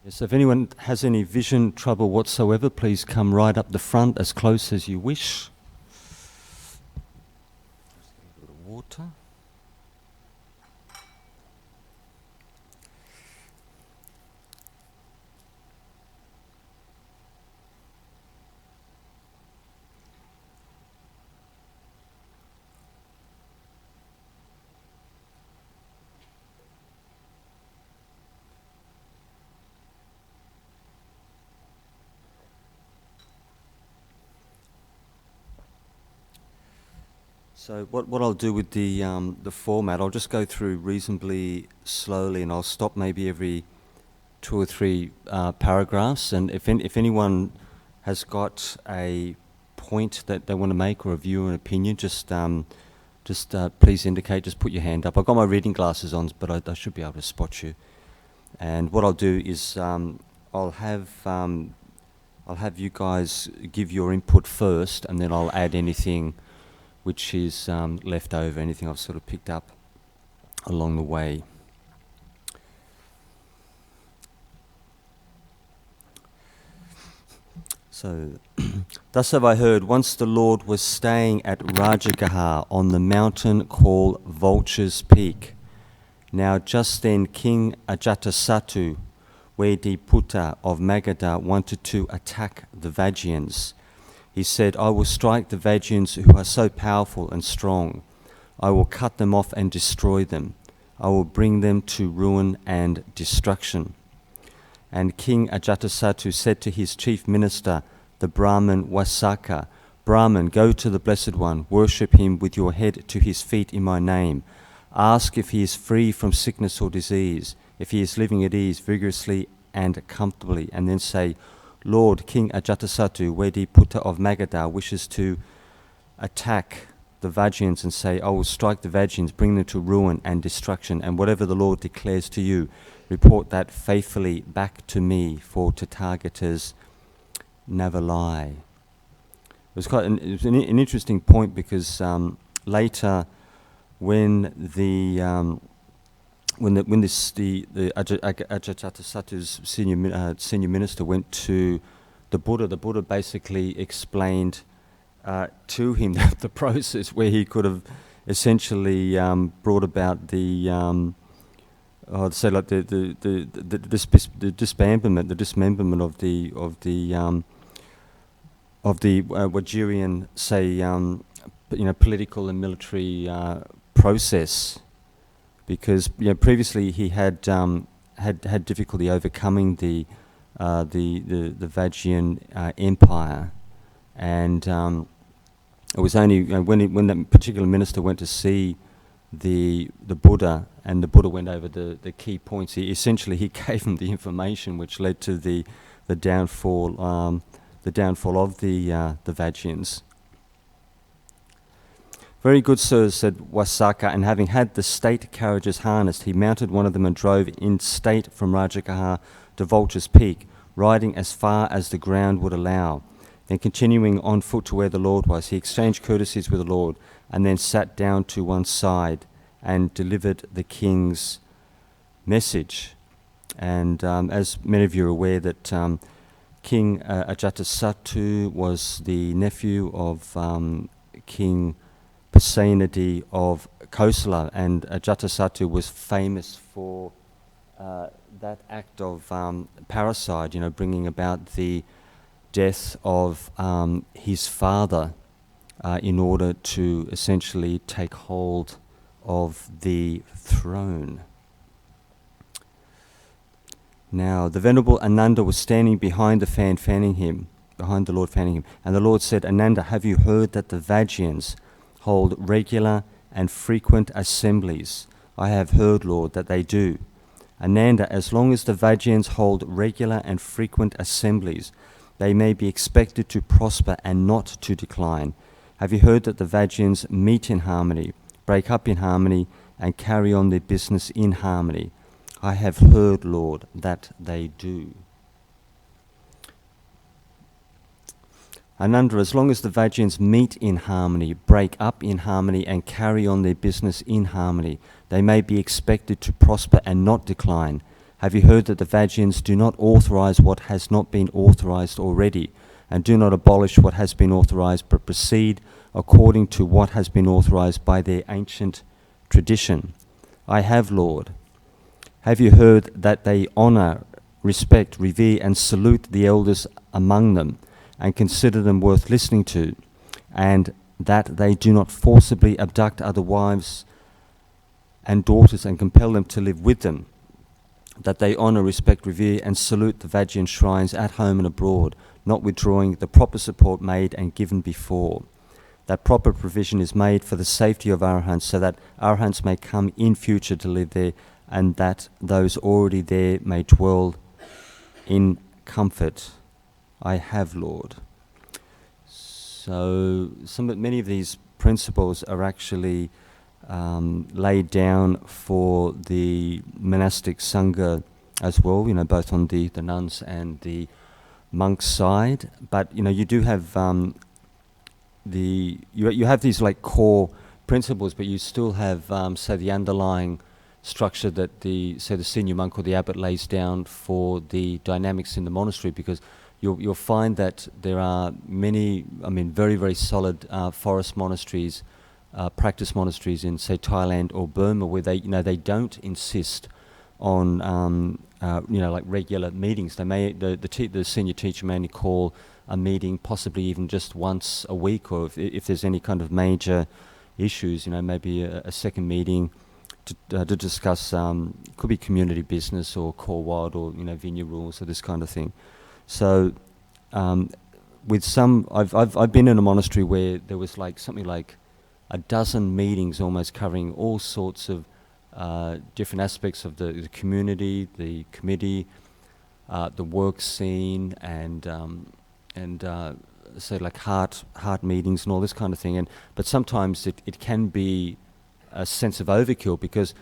Yes, if anyone has any vision trouble whatsoever, please come right up the front as close as you wish. Just a little bit of water. So what I'll do with the format, I'll just go through reasonably slowly, and I'll stop maybe every 2 or 3 paragraphs. And if anyone has got a point that they want to make, or a view or an opinion, just please indicate. Just put your hand up. I've got my reading glasses on, but I should be able to spot you. And what I'll do is I'll have you guys give your input first, and then I'll add anything which is left over, anything I've sort of picked up along the way. So, thus have I heard, once the Lord was staying at Rajagaha on the mountain called Vulture's Peak. Now just then King Ajatasattu, Vediputta of Magadha, wanted to attack the Vajjayans. He said, I will strike the Vajjayans who are so powerful and strong. I will cut them off and destroy them. I will bring them to ruin and destruction. And King Ajatasattu said to his chief minister, the Brahmin Vasaka, Brahmin, go to the Blessed One, worship him with your head to his feet in my name. Ask if he is free from sickness or disease, if he is living at ease, vigorously and comfortably, and then say, Lord, King Ajatasattu, Vediputta of Magadha, wishes to attack the Vajjayans, and say, I will strike the Vajjayans, bring them to ruin and destruction, and whatever the Lord declares to you, report that faithfully back to me, for Tathagata's never lie. It was an interesting point, because later, when the Ajatasattu's senior minister went to the Buddha basically explained to him the process where he could have essentially brought about the dismemberment of the Vajrayan, political and military process. Because previously he had difficulty overcoming the Vajrayan empire, and it was only when that particular minister went to see the Buddha, and the Buddha went over the key points. He gave him the information which led to the downfall of the Vajrayans. Very good, sir, said Vasaka, and having had the state carriages harnessed, he mounted one of them and drove in state from Rajagaha to Vulture's Peak, riding as far as the ground would allow. Then continuing on foot to where the Lord was, he exchanged courtesies with the Lord, and then sat down to one side and delivered the king's message. And as many of you are aware, that King Ajatasattu was the nephew of King Pasenadi of Kosala, and Ajatasattu was famous for that act of parricide, bringing about the death of his father in order to essentially take hold of the throne. Now, the Venerable Ananda was standing behind the Lord fanning him, and the Lord said, Ananda, have you heard that the Vajjayans hold regular and frequent assemblies? I have heard, Lord, that they do. Ananda, as long as the Vajjayans hold regular and frequent assemblies, they may be expected to prosper and not to decline. Have you heard that the Vajjayans meet in harmony, break up in harmony, and carry on their business in harmony? I have heard, Lord, that they do. Ananda, as long as the Vajjayans meet in harmony, break up in harmony, and carry on their business in harmony, they may be expected to prosper and not decline. Have you heard that the Vajrayans do not authorize what has not been authorized already, and do not abolish what has been authorized, but proceed according to what has been authorized by their ancient tradition? I have, Lord. Have you heard that they honor, respect, revere, and salute the elders among them, and consider them worth listening to, and that they do not forcibly abduct other wives and daughters and compel them to live with them, that they honor, respect, revere, and salute the Vajrayan shrines at home and abroad, not withdrawing the proper support made and given before, that proper provision is made for the safety of Arahants, so that Arahants may come in future to live there, and that those already there may dwell in comfort. I have, Lord. So many of these principles are actually laid down for the monastic sangha as well, both on the nuns and the monks' side. But you do have you have these like core principles, but you still have say the underlying structure that the senior monk or the abbot lays down for the dynamics in the monastery, because you'll find that there are many, very, very solid forest monasteries, practice monasteries in, say, Thailand or Burma, where they don't insist on, like regular meetings. They may, the senior teacher may only call a meeting possibly even just once a week, or if there's any kind of major issues, maybe a second meeting to discuss, could be community business or core wild or, vineyard rules or this kind of thing. So, with some, I've been in a monastery where there was like something like a dozen meetings almost covering all sorts of different aspects of the community, the committee, the work scene, and say like heart meetings and all this kind of thing. But sometimes it can be a sense of overkill, because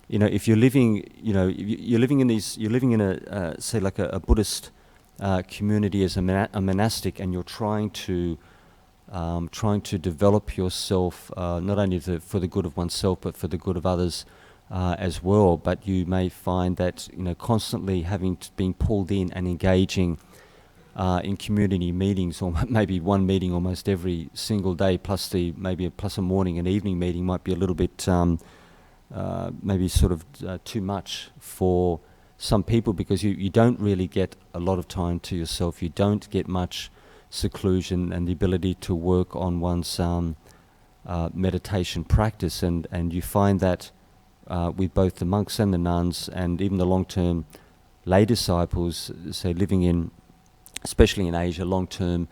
if you're living, you're living in a say like a Buddhist community as a monastic, and you're trying to develop yourself not only for the good of oneself but for the good of others as well. But you may find that constantly being pulled in and engaging in community meetings, or maybe one meeting almost every single day, plus a morning and evening meeting, might be a little bit maybe sort of too much for some people, because you don't really get a lot of time to yourself. You don't get much seclusion and the ability to work on one's meditation practice, and you find that with both the monks and the nuns and even the long-term lay disciples, say living in, especially in Asia, long-term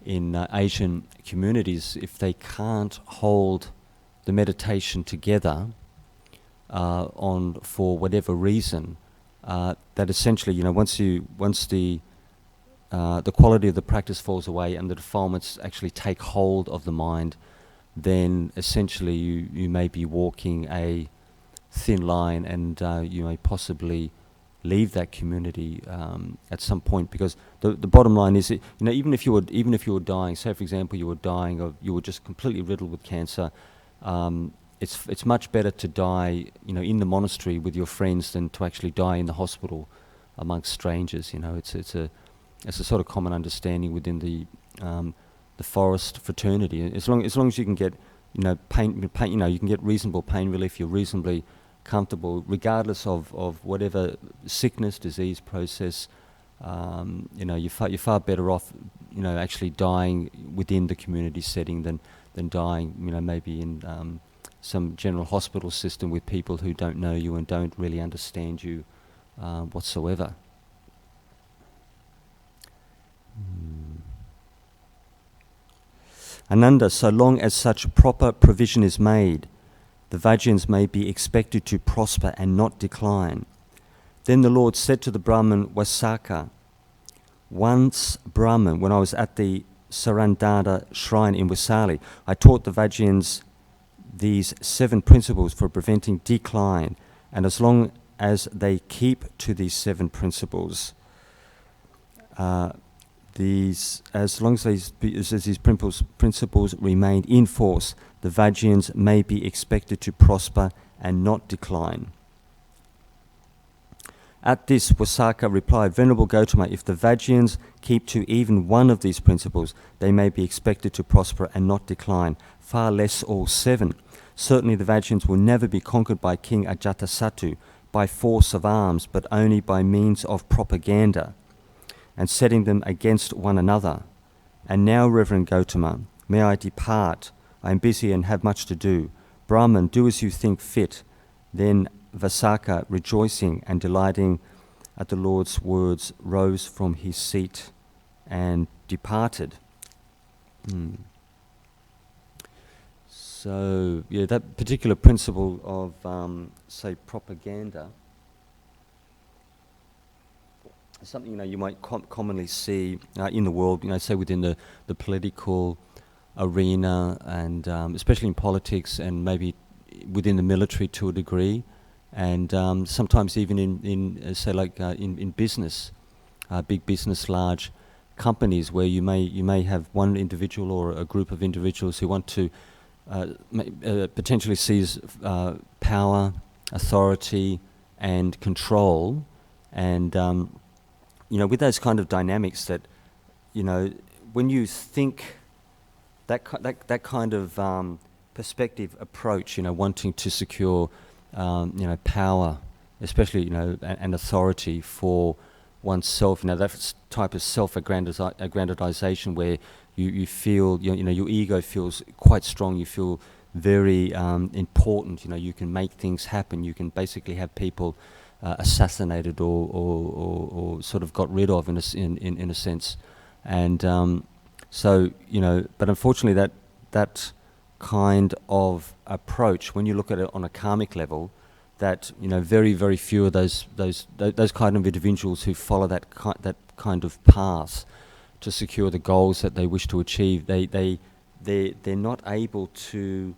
in Asian communities, if they can't hold the meditation together for whatever reason, that essentially, once the quality of the practice falls away and the defilements actually take hold of the mind, then essentially you may be walking a thin line, and you may possibly leave that community at some point, because the bottom line is, even if you were dying, say for example you were dying, or you were just completely riddled with cancer, it's much better to die in the monastery with your friends than to actually die in the hospital amongst strangers. It's a sort of common understanding within the forest fraternity. As long as you can get pain, you can get reasonable pain relief, you're reasonably comfortable, regardless of whatever sickness, disease process. You're far better off, actually dying within the community setting than dying, maybe in some general hospital system with people who don't know you and don't really understand you whatsoever. Ananda, so long as such proper provision is made, the Vajrayans may be expected to prosper and not decline. Then the Lord said to the Brahmin Vasaka, once Brahmin, when I was at the Sarandada shrine in Vaisali, I taught the Vajrayans these 7 principles for preventing decline, and as long as they keep to these 7 principles, as long as these principles remain in force, the Vajrayans may be expected to prosper and not decline. At this, Wasaka replied, Venerable Gautama, if the Vajjayans keep to even one of these principles, they may be expected to prosper and not decline, far less all 7. Certainly the Vajjayans will never be conquered by King Ajatasattu by force of arms, but only by means of propaganda and setting them against one another. And now, Reverend Gautama, may I depart? I am busy and have much to do. Brahman, do as you think fit. Then Vasaka, rejoicing and delighting at the Lord's words, rose from his seat and departed. So, yeah, that particular principle of, say, propaganda is something, you might commonly see in the world, say within the political arena and especially in politics and maybe within the military to a degree, and sometimes even in say like in business, big business, large companies where you may have one individual or a group of individuals who want to potentially seize power, authority, and control, and with those kind of dynamics that when you think that kind of perspective approach, wanting to secure power, especially and authority for oneself, that type of self-aggrandization where you feel your ego feels quite strong, you feel very important, you can make things happen, you can basically have people assassinated or sort of got rid of in a sense, and so but unfortunately that kind of approach, when you look at it on a karmic level, that very, very few of those kind of individuals who follow that kind of path to secure the goals that they wish to achieve, they're not able to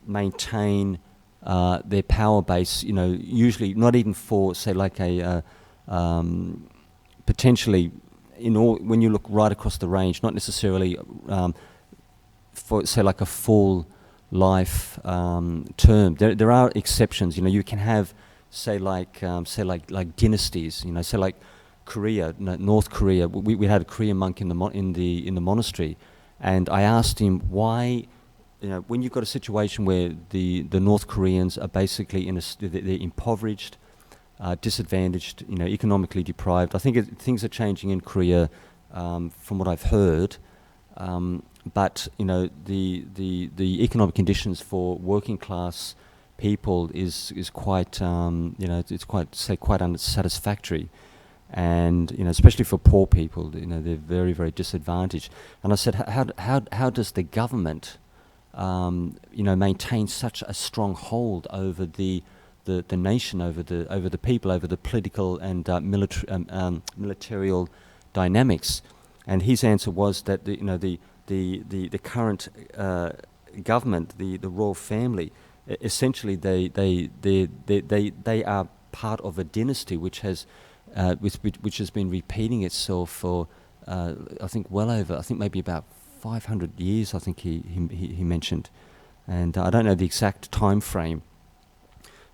maintain their power base. Usually not even for say like a potentially when you look right across the range, not necessarily for say like a full life term. There are exceptions. You can have say like dynasties. Say like Korea, North Korea. We had a Korean monk in the monastery, and I asked him why. When you've got a situation where the North Koreans are basically they're impoverished, disadvantaged, economically deprived. I think things are changing in Korea, from what I've heard. But the economic conditions for working class people is quite it's quite unsatisfactory, and especially for poor people, they're very, very disadvantaged. And I said, how does the government maintain such a strong hold over the nation, over the people, over the political and military dynamics? And his answer was that the current government, the royal family, essentially they are part of a dynasty which has been repeating itself for I think well over, maybe about 500 years. I think he mentioned, and I don't know the exact time frame.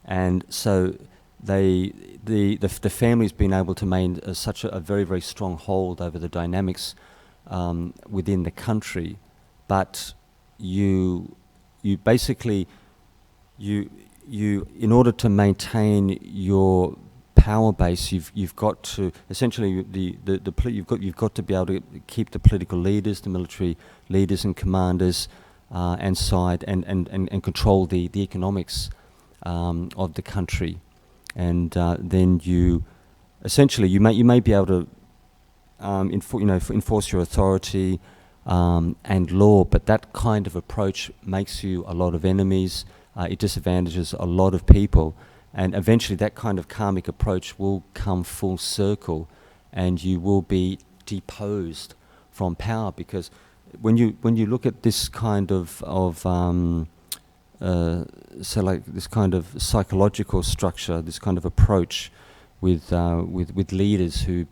And so the family's been able to maintain such a very, very strong hold over the dynamics within the country, but you basically in order to maintain your power base, you've got to essentially you've got to be able to keep the political leaders, the military leaders and commanders and side and control the economics of the country, and then you may be able to enforce your authority and law, but that kind of approach makes you a lot of enemies. It disadvantages a lot of people, and eventually that kind of karmic approach will come full circle, and you will be deposed from power. Because when you look at this kind of this kind of psychological structure, this kind of approach with leaders who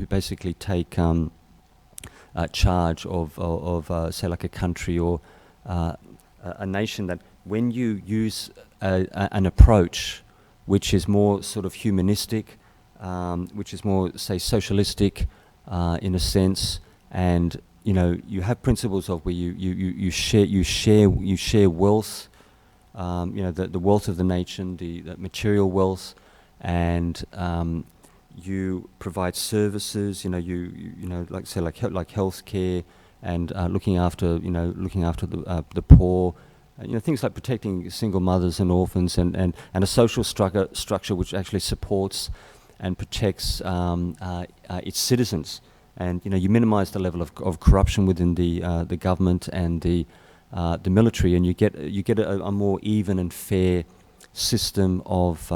basically take charge of say like a country or a nation, that when you use an approach which is more sort of humanistic, which is more, say, socialistic in a sense, and you have principles of where you share wealth, the wealth of the nation, the material wealth, and you provide services. Like say like healthcare and looking after the poor. Things like protecting single mothers and orphans, and a social structure which actually supports and protects its citizens. And you minimise the level of corruption within the government and the military, and you get a more even and fair system of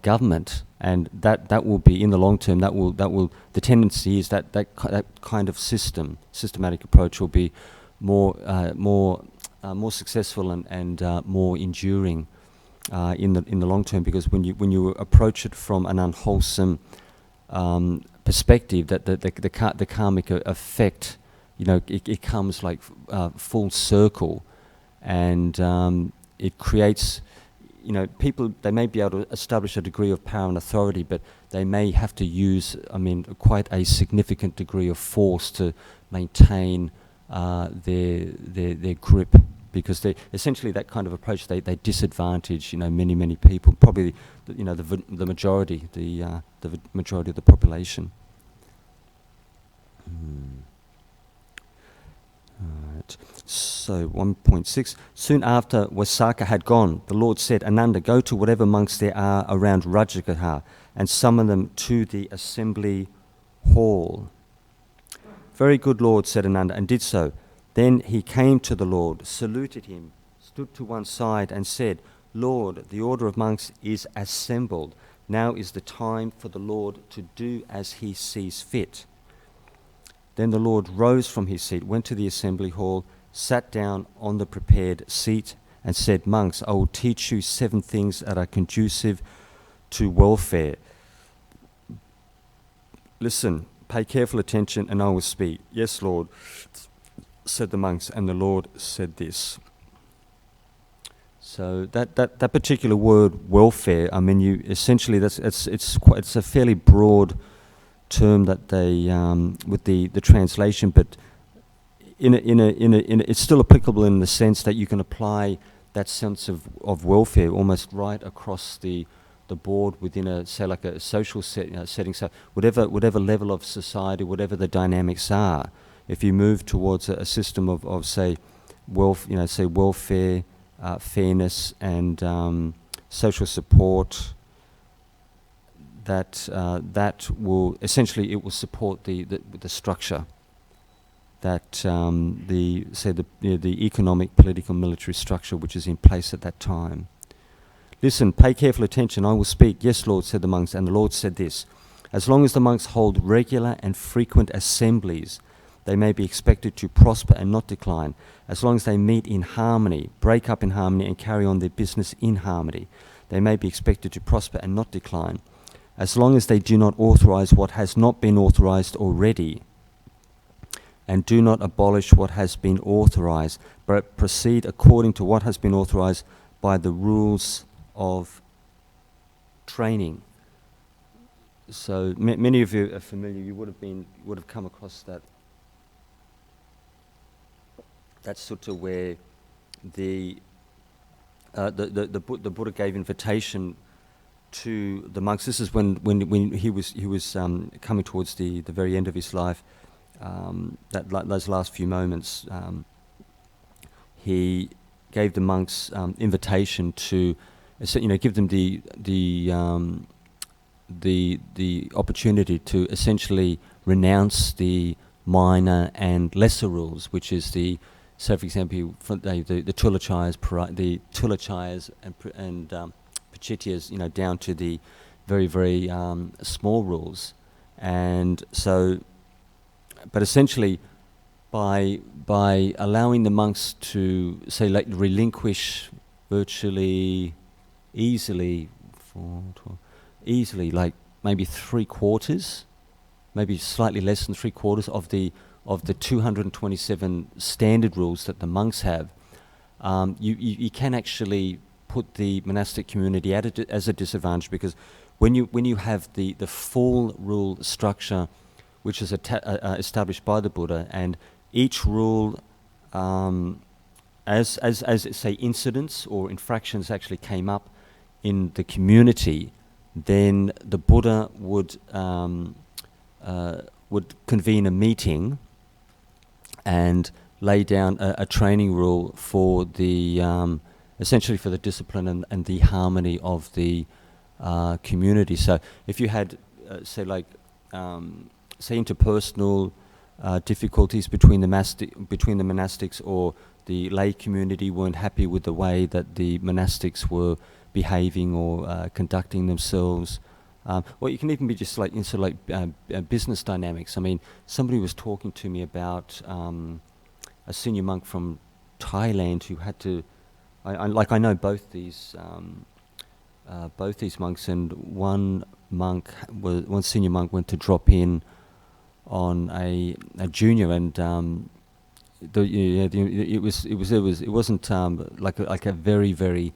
government, and that will be in the long term. That will the tendency is that kind of systematic approach will be more successful and more enduring in the long term, because when you approach it from an unwholesome perspective, that the karmic effect, it comes like full circle, and it creates, people, they may be able to establish a degree of power and authority, but they may have to use, quite a significant degree of force to maintain their grip, because they essentially, that kind of approach, they disadvantage many people, probably the majority, the majority of the population. Alright. So 1.6. Soon after Wasaka had gone, the Lord said, Ananda, go to whatever monks there are around Rajagaha and summon them to the assembly hall. Very good, Lord, said Ananda, and did so. Then he came to the Lord, saluted him, stood to one side, and said, Lord, the order of monks is assembled. Now is the time for the Lord to do as he sees fit. Then the Lord rose from his seat, went to the assembly hall, sat down on the prepared seat, and said, Monks, I will teach you 7 things that are conducive to welfare. Listen, pay careful attention, and I will speak. Yes, Lord, said the monks, and the Lord said this. So that particular word, welfare, you essentially, it's a fairly broad term that they with the translation, but it's still applicable in the sense that you can apply that sense of welfare almost right across the board within a, say, like a social setting. So whatever level of society, whatever the dynamics are, if you move towards a system of say welfare, fairness, and social support, that will essentially, it will support the structure that the economic, political, military structure which is in place at that time. Listen, pay careful attention, I will speak. Yes, Lord, said the monks, and the Lord said this. As long as the monks hold regular and frequent assemblies, they may be expected to prosper and not decline. As long as they meet in harmony, break up in harmony, and carry on their business in harmony, they may be expected to prosper and not decline. As long as they do not authorize what has not been authorized already, and do not abolish what has been authorized, but proceed according to what has been authorized by the rules of training. So many of you are familiar. You would have come across that sutta where the Buddha gave invitation to the monks. This is when he was coming towards the very end of his life. Those last few moments, he gave the monks invitation to, give them the opportunity to essentially renounce the minor and lesser rules, which is so for example, the tulachayas and pachityas, down to the very, very small rules. And so, but essentially, by allowing the monks to, say, like, relinquish virtually easily, like maybe 3/4, maybe slightly less than 3/4 of the 227 standard rules that the monks have, you can actually put the monastic community at as a disadvantage, because when you have the full rule structure, which is established by the Buddha, and each rule, as say incidents or infractions actually came up in the community, then the Buddha would convene a meeting and lay down a training rule for the essentially for the discipline and the harmony of the community. So if you had say interpersonal difficulties between the monastics, or the lay community weren't happy with the way that the monastics were behaving or conducting themselves. Or you can even be just like business dynamics. I mean, somebody was talking to me about a senior monk from Thailand who had to. I know both these monks, and one senior monk went to drop in on a junior, and it wasn't like a very, very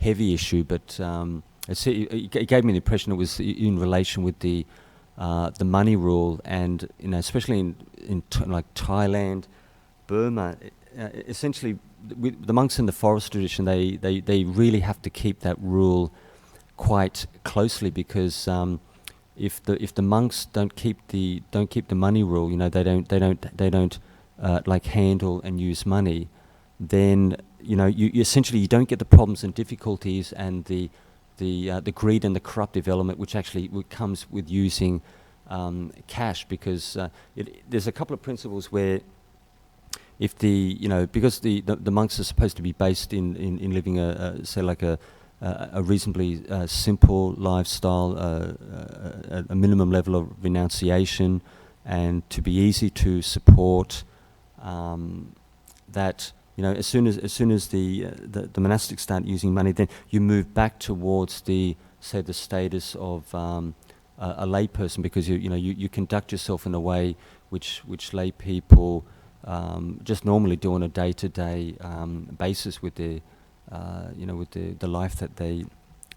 heavy issue, but it gave me the impression it was in relation with the money rule, and especially in like Thailand, Burma, essentially with the monks in the forest tradition, they really have to keep that rule quite closely, because if the monks don't keep the money rule, they don't like handle and use money, then you essentially don't get the problems and difficulties and the greed and the corruptive element which actually comes with using cash, because there's a couple of principles where if because the monks are supposed to be based in living a reasonably simple lifestyle, a minimum level of renunciation, and to be easy to support, that as soon as the monastics start using money, then you move back towards the status of a lay person, because you conduct yourself in a way which lay people just normally do on a day-to-day basis with their with the life that they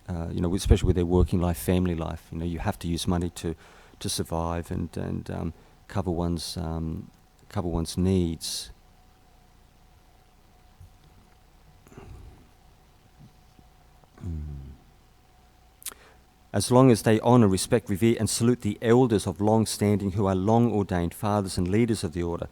especially with their working life, family life. You have to use money to survive and cover one's needs. As long as they honour, respect, revere and salute the elders of long standing who are long ordained fathers and leaders of the order,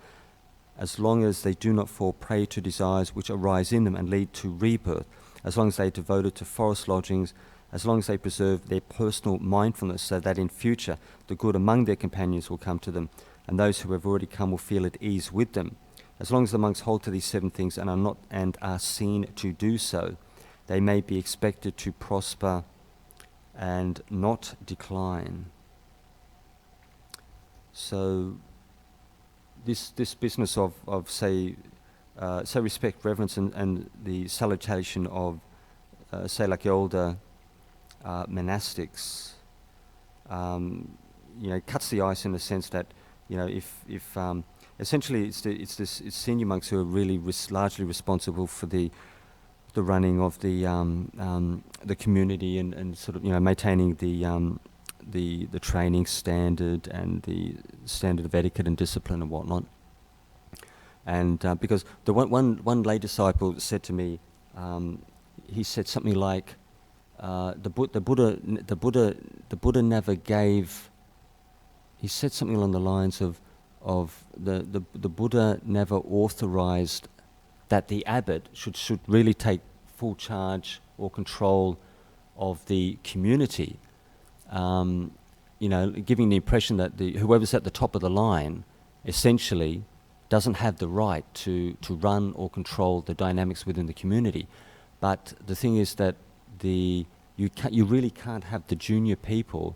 as long as they do not fall prey to desires which arise in them and lead to rebirth, as long as they are devoted to forest lodgings, as long as they preserve their personal mindfulness, so that in future the good among their companions will come to them, and those who have already come will feel at ease with them, as long as the monks hold to these 7 things and are seen to do so, they may be expected to prosper and not decline. So this business of say respect, reverence, and the salutation of like older monastics, cuts the ice in the sense that if essentially it's senior monks who are really largely responsible for the running of the community and sort of maintaining the training standard and the standard of etiquette and discipline and whatnot. And because the one lay disciple said to me, he said something like, the Buddha never gave. He said something along the lines of the Buddha never authorized that the abbot should really take full charge or control of the community, giving the impression that whoever's at the top of the line essentially doesn't have the right to run or control the dynamics within the community. But the thing is that you really can't have the junior people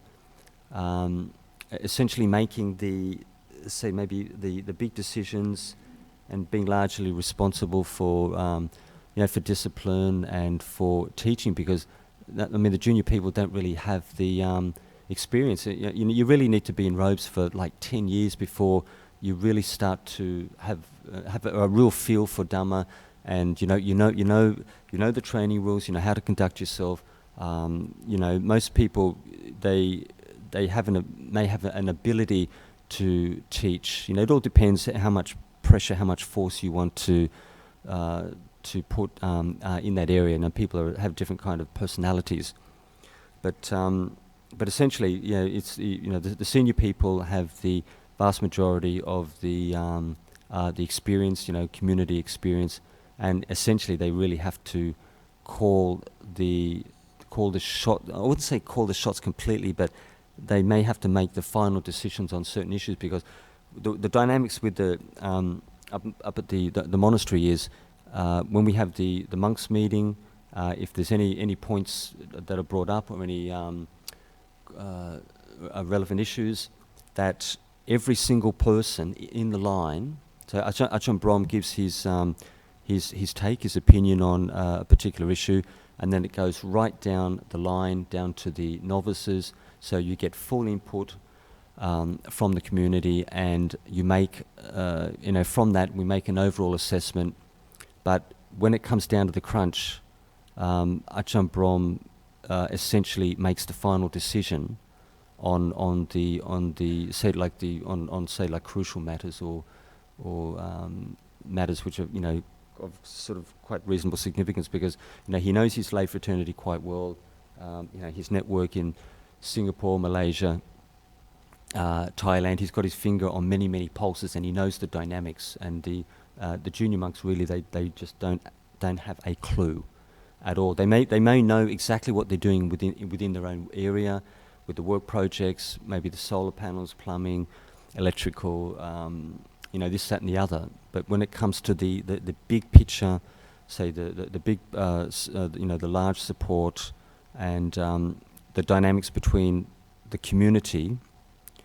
essentially making the big decisions and being largely responsible for for discipline and for teaching, because the junior people don't really have the experience. You really need to be in robes for like 10 years before you really start to have a real feel for Dhamma and you know the training rules. You know how to conduct yourself. Most people they may have an ability to teach. It all depends how much pressure, how much force you want to put in that area. People have different kind of personalities, but essentially, it's the senior people have the vast majority of the experience, community experience, and essentially they really have to call the shot. I wouldn't say call the shots completely, but they may have to make the final decisions on certain issues, because the dynamics with the up at the monastery is when we have the monks meeting, if there's any points that are brought up or any relevant issues, that every single person in the line. So Ajahn Brahm gives his take, his opinion on a particular issue, and then it goes right down the line, down to the novices. So you get full input from the community, and you make, from that we make an overall assessment. But when it comes down to the crunch, Ajahn Brahm essentially makes the final decision on crucial matters or matters which are of sort of quite reasonable significance, because he knows his lay fraternity quite well. His network in Singapore, Malaysia, Thailand. He's got his finger on many pulses, and he knows the dynamics. And the junior monks really they just don't have a clue at all. They may know exactly what they're doing within their own area, with the work projects, maybe the solar panels, plumbing, electrical, this, that, and the other. But when it comes to the big picture, say the big, the large support, and the dynamics between the community,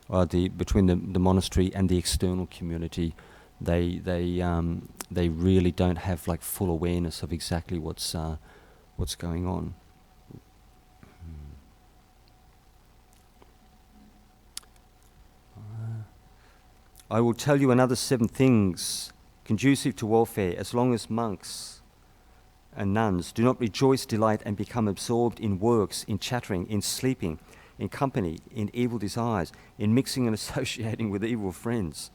or between the monastery and the external community, they really don't have like full awareness of exactly what's going on. I will tell you another 7 things conducive to welfare, as long as monks and nuns do not rejoice, delight, and become absorbed in works, in chattering, in sleeping, in company, in evil desires, in mixing and associating with evil friends,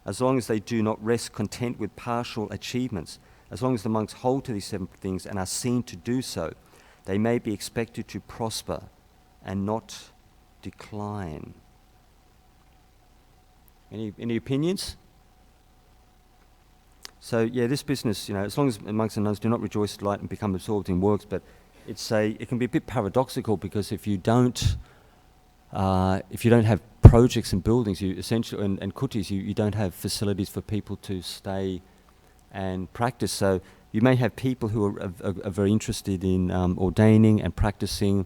as long as they do not rest content with partial achievements, as long as the monks hold to these 7 things and are seen to do so, they may be expected to prosper and not decline. Any opinions? So this business, as long as monks and nuns do not rejoice, delight, and become absorbed in works, but it can be a bit paradoxical, because if you don't have projects and buildings, you essentially and kutis, you don't have facilities for people to stay and practice. So you may have people who are very interested in ordaining and practicing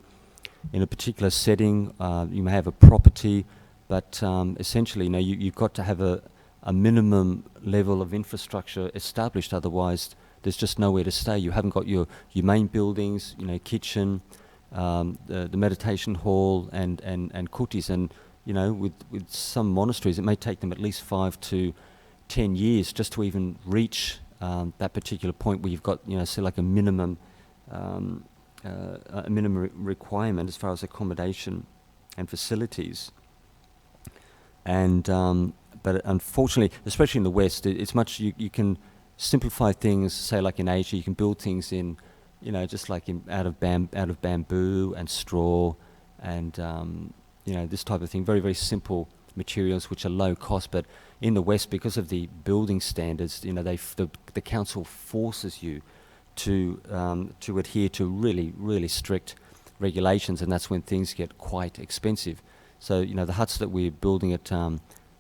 in a particular setting. You may have a property, but essentially, you've got to have a minimum level of infrastructure established. Otherwise, there's just nowhere to stay. You haven't got your main buildings, kitchen, the meditation hall, and kutis. And with some monasteries, it may take them at least 5 to 10 years just to even reach that particular point where you've got say like a minimum requirement as far as accommodation and facilities. And but unfortunately, especially in the West, it's much you can simplify things. Say like in Asia, you can build things in, just like out of bamboo and straw, and this type of thing. Very very simple materials which are low cost. But in the West, because of the building standards, the council forces you to adhere to really really strict regulations, and that's when things get quite expensive. So, the huts that we're building at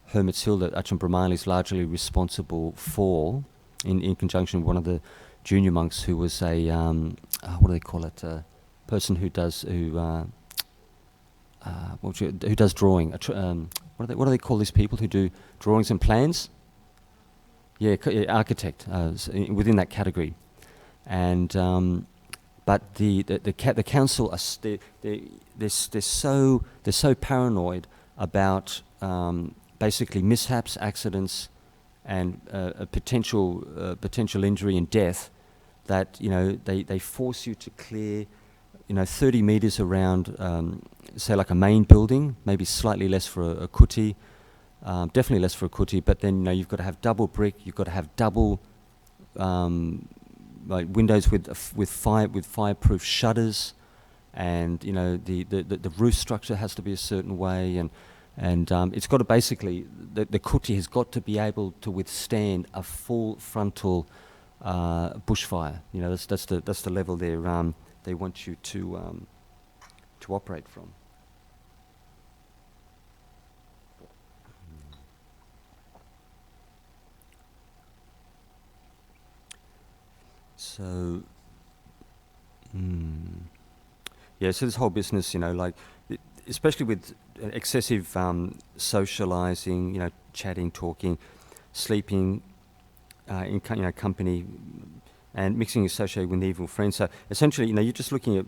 Hermit's Hill that Ajahn Brahmali is largely responsible for, in conjunction with one of the junior monks who was a, what do they call it, person who does drawing. What do they call these people who do drawings and plans? Yeah, architect, within that category. And but the council they're so paranoid about basically mishaps, accidents, and a potential injury and death, that, they force you to clear, 30 meters around, say like a main building, maybe slightly less for a kuti, definitely less for a kuti, but then, you've got to have double brick, you've got to have double, like windows with fireproof shutters, and the roof structure has to be a certain way, and it's got to basically, the kuti has got to be able to withstand a full frontal bushfire. That's the level they want you to operate from. So, so this whole business, like, especially with excessive socializing, chatting, talking, sleeping in company, and mixing associated with evil friends. So essentially, you're just looking at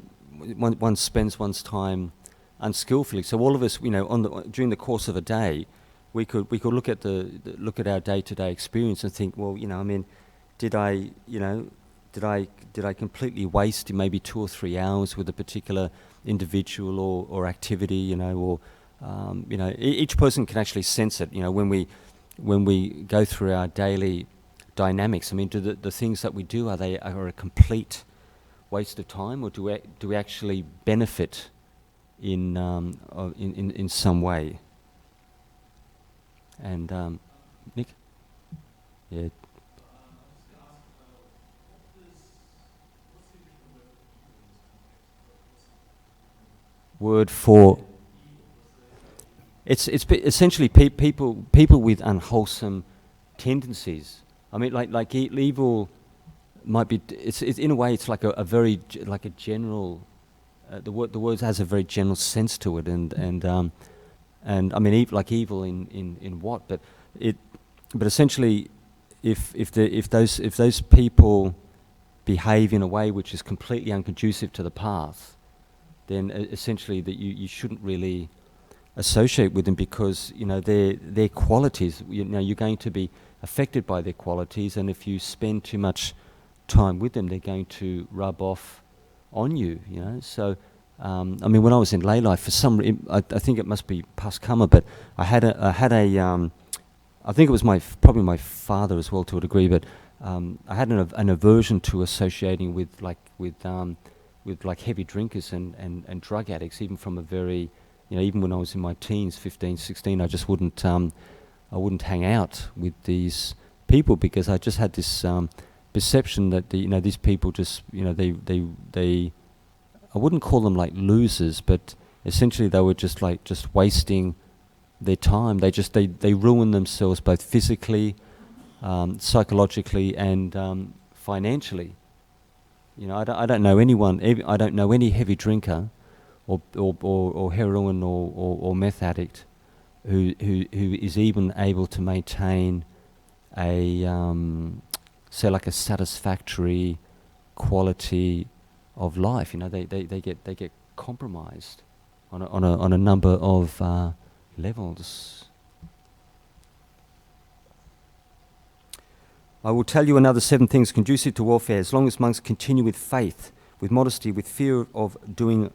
one spends one's time unskillfully. So all of us, during the course of a day, we could look at our day-to-day experience and think, well, did I completely waste maybe 2 or 3 hours with a particular individual or activity, each person can actually sense it, when we go through our daily dynamics. Do the things that we do, are a complete waste of time, or do we actually benefit in some way? And Nick? Yeah. Word for it's essentially people with unwholesome tendencies. Like evil might be. It's in a way it's like a very like a general. The word has a very general sense to it, and like evil in what, but essentially, if those people behave in a way which is completely unconducive to the path, then essentially that you shouldn't really associate with them, because their qualities, you're going to be affected by their qualities, and if you spend too much time with them, they're going to rub off on you. So when I was in lay life, for some I think it must be past karma, but I had a I think it was probably my father as well to a degree, but I had an aversion to associating with heavy drinkers and drug addicts, even from a very, even when I was in my teens, 15, 16, I just wouldn't hang out with these people, because I just had this perception that these people just, they I wouldn't call them like losers, but essentially they were just wasting their time. They ruin themselves both physically, psychologically, and financially. I don't know anyone. I don't know any heavy drinker, or heroin or meth addict, who is even able to maintain a say like a satisfactory quality of life. They get compromised on a number of levels. I will tell you another 7 things conducive to welfare, as long as monks continue with faith, with modesty, with fear of doing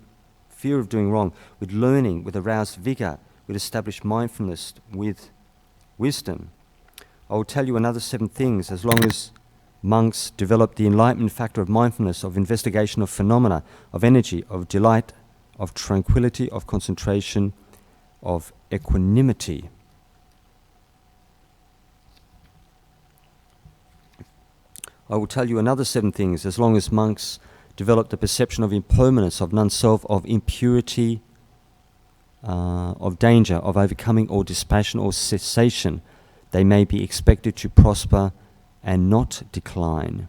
wrong, with learning, with aroused vigor, with established mindfulness, with wisdom. I will tell you another 7 things, as long as monks develop the enlightenment factor of mindfulness, of investigation of phenomena, of energy, of delight, of tranquility, of concentration, of equanimity. I will tell you another 7 things, as long as monks develop the perception of impermanence, of non-self, of impurity, of danger, of overcoming or dispassion or cessation, they may be expected to prosper and not decline.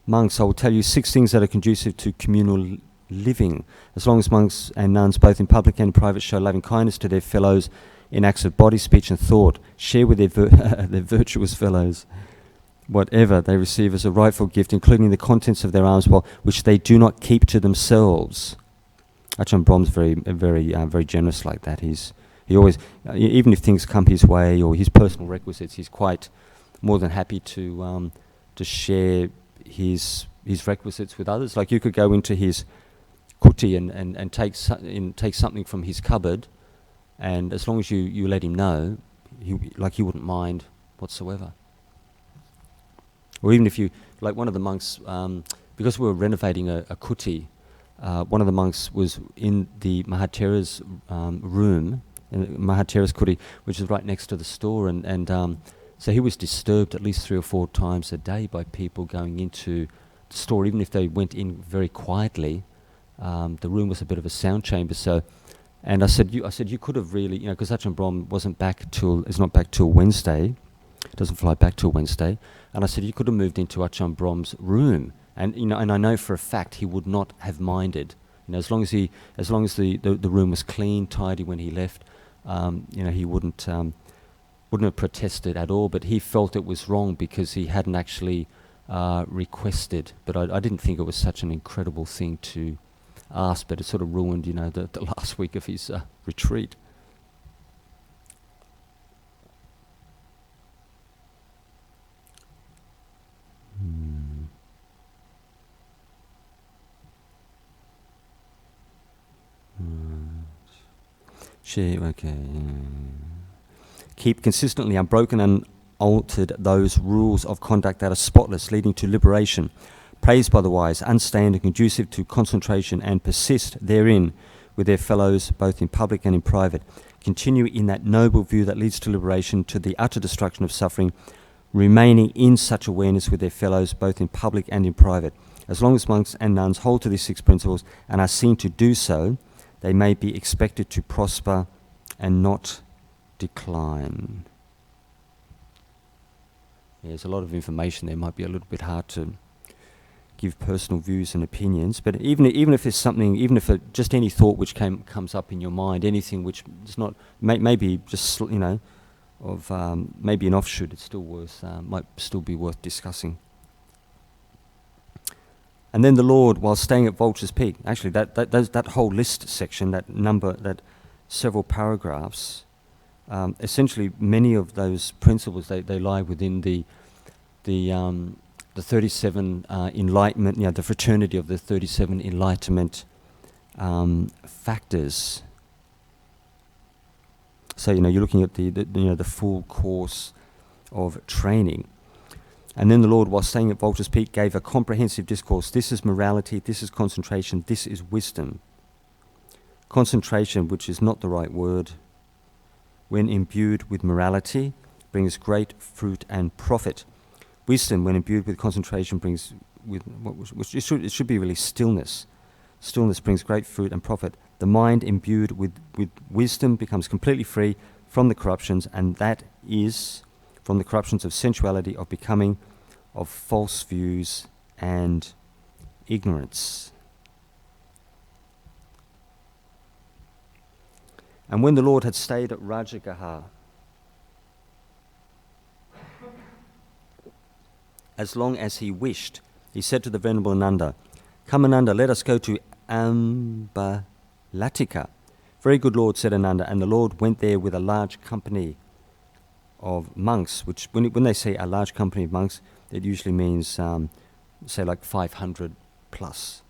Monks, I will tell you 6 things that are conducive to communal living, as long as monks and nuns, both in public and private, show loving kindness to their fellows in acts of body, speech and thought, share with their virtuous fellows whatever they receive as a rightful gift, including the contents of their alms, which they do not keep to themselves. Ajahn Brahm's very generous like that. He always, even if things come his way or his personal requisites, he's quite more than happy to share his requisites with others. Like you could go into his kuti and take something from his cupboard, and as long as you let him know, he wouldn't mind whatsoever. Or even if you, like one of the monks, because we were renovating a kuti, one of the monks was in the Mahathera's room, in the Mahathera's kuti, which is right next to the store, and so he was disturbed at least 3 or 4 times a day by people going into the store, even if they went in very quietly. The room was a bit of a sound chamber, so. And I said you could have really, because Ajahn Brahm is not back till Wednesday, doesn't fly back till Wednesday. And I said you could have moved into Ajahn Brahm's room, and and I know for a fact he would not have minded. As long as the room was clean, tidy when he left, he wouldn't have protested at all. But he felt it was wrong because he hadn't actually requested. But I didn't think it was such an incredible thing to ask, but it sort of ruined, the last week of his retreat. Okay. Keep consistently unbroken and unaltered those rules of conduct that are spotless, leading to liberation, praised by the wise, unstained and conducive to concentration, and persist therein with their fellows, both in public and in private. Continue in that noble view that leads to liberation, to the utter destruction of suffering, remaining in such awareness with their fellows, both in public and in private. As long as monks and nuns hold to these 6 principles and are seen to do so, they may be expected to prosper and not decline. There's a lot of information there. Might be a little bit hard to give personal views and opinions, but even if there's something, even if just any thought which comes up in your mind, anything which is not maybe just of maybe an offshoot, it's still might still be worth discussing. And then the Lord, while staying at Vulture's Peak, actually that whole list section, that several paragraphs, essentially many of those principles they lie within the 37 enlightenment, the fraternity of the 37 enlightenment factors. So you're looking at the full course of training. And then the Lord, while staying at Vulture's Peak, gave a comprehensive discourse. This is morality, this is concentration, this is wisdom. Concentration, which is not the right word, when imbued with morality, brings great fruit and profit. Wisdom, when imbued with concentration, brings it should be really stillness. Stillness brings great fruit and profit. The mind imbued with wisdom becomes completely free from the corruptions, and that is from the corruptions of sensuality, of becoming, of false views and ignorance. And when the Lord had stayed at Rajagaha, as long as he wished, he said to the Venerable Ananda, "Come, Ananda, let us go to Ambalatika." "Very good, Lord," said Ananda, and the Lord went there with a large company of monks, which when they say a large company of monks, it usually means, say, like 500 plus,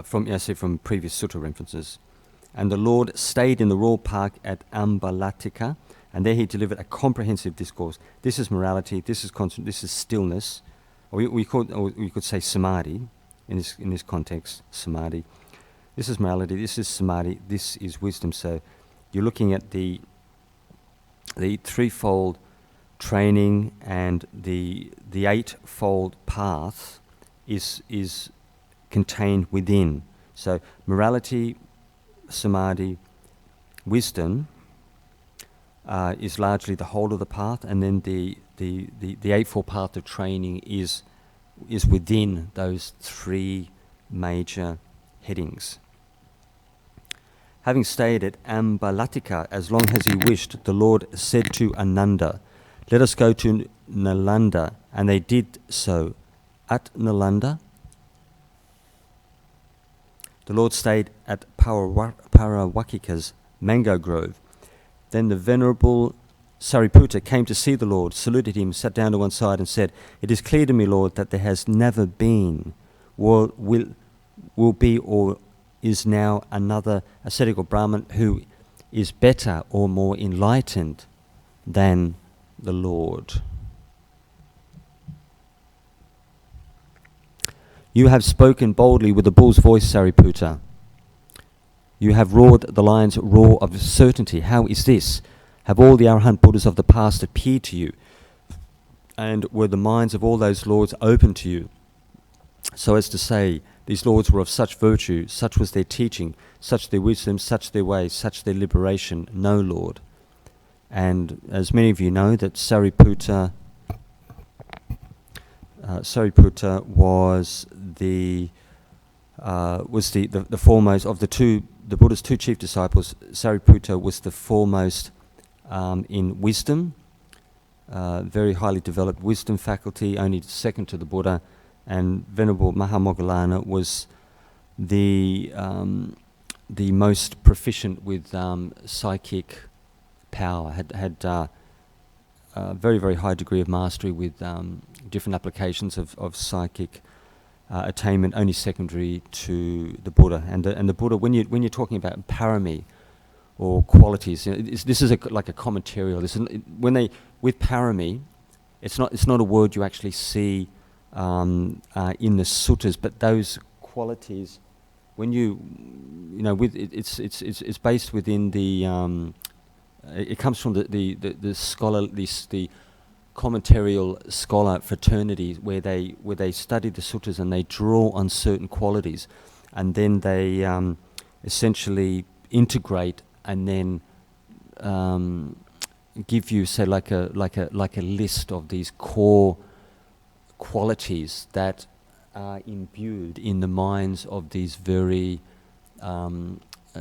from previous sutta references. And the Lord stayed in the royal park at Ambalatika, and there he delivered a comprehensive discourse. This is morality, this is stillness, or we could say samadhi in this context, samadhi. This is morality, this is samadhi, this is wisdom. So you're looking at the threefold training, and the eightfold path is contained within. So morality, samadhi, wisdom is largely the whole of the path, and then the eightfold path of training is within those 3 major headings. Having stayed at Ambalatika as long as he wished, the Lord said to Ananda, "Let us go to Nalanda," and they did so. At Nalanda, the Lord stayed at Parawakika's mango grove. Then the Venerable Sariputta came to see the Lord, saluted him, sat down to one side and said, "It is clear to me, Lord, that there has never been, will be or is now another ascetic or Brahmin who is better or more enlightened than the Lord." You have spoken boldly with the bull's voice, Sariputta. You have roared the lion's roar of certainty. How is this? Have all the Arahant Buddhas of the past appeared to you? And were the minds of all those lords open to you? So as to say, these lords were of such virtue, such was their teaching, such their wisdom, such their ways, such their liberation. No, Lord. And as many of you know, that Sariputta was the foremost of the Buddha's two chief disciples. Sariputta was the foremost in wisdom, very highly developed wisdom faculty, only second to the Buddha, and Venerable Mahamoggallana was the most proficient with psychic power, had a very, very high degree of mastery with different applications of psychic attainment, only secondary to the Buddha. And the Buddha, when you're talking about parami or qualities, this is like a commentary. With parami, it's not a word you actually see in the suttas, but those qualities, when it's based within the it comes from the scholar, the commentarial scholar fraternity, where they study the suttas and they draw on certain qualities, and then they essentially integrate and then give you, say, like a list of these core qualities that are imbued in the minds of these very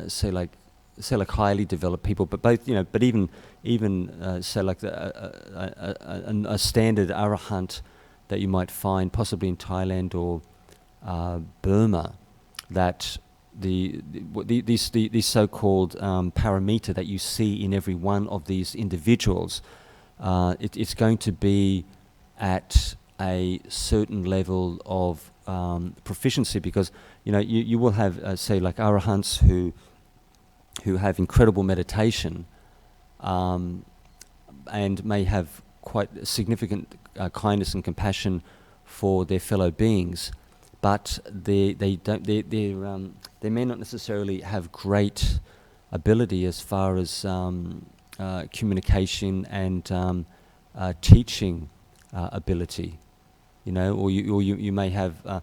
say like highly developed people, but both, but even say like a standard arahant that you might find possibly in Thailand or Burma, that these so-called paramita that you see in every one of these individuals, it's going to be at a certain level of proficiency, because you will have say like arahants who have incredible meditation and may have quite significant kindness and compassion for their fellow beings, but they may not necessarily have great ability as far as communication and teaching ability, or you may have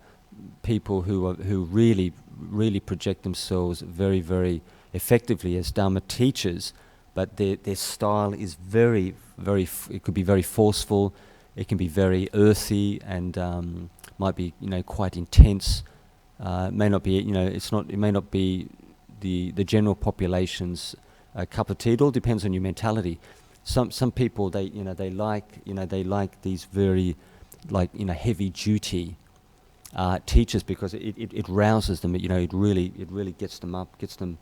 people who really project themselves very, very effectively as Dharma teachers, but their style is very, very, it could be very forceful, it can be very earthy, and might be, quite intense. It may not be, it may not be the general population's cup of tea. It all depends on your mentality. Some people, they like these very, heavy duty teachers, because it rouses them. It really gets them up, gets them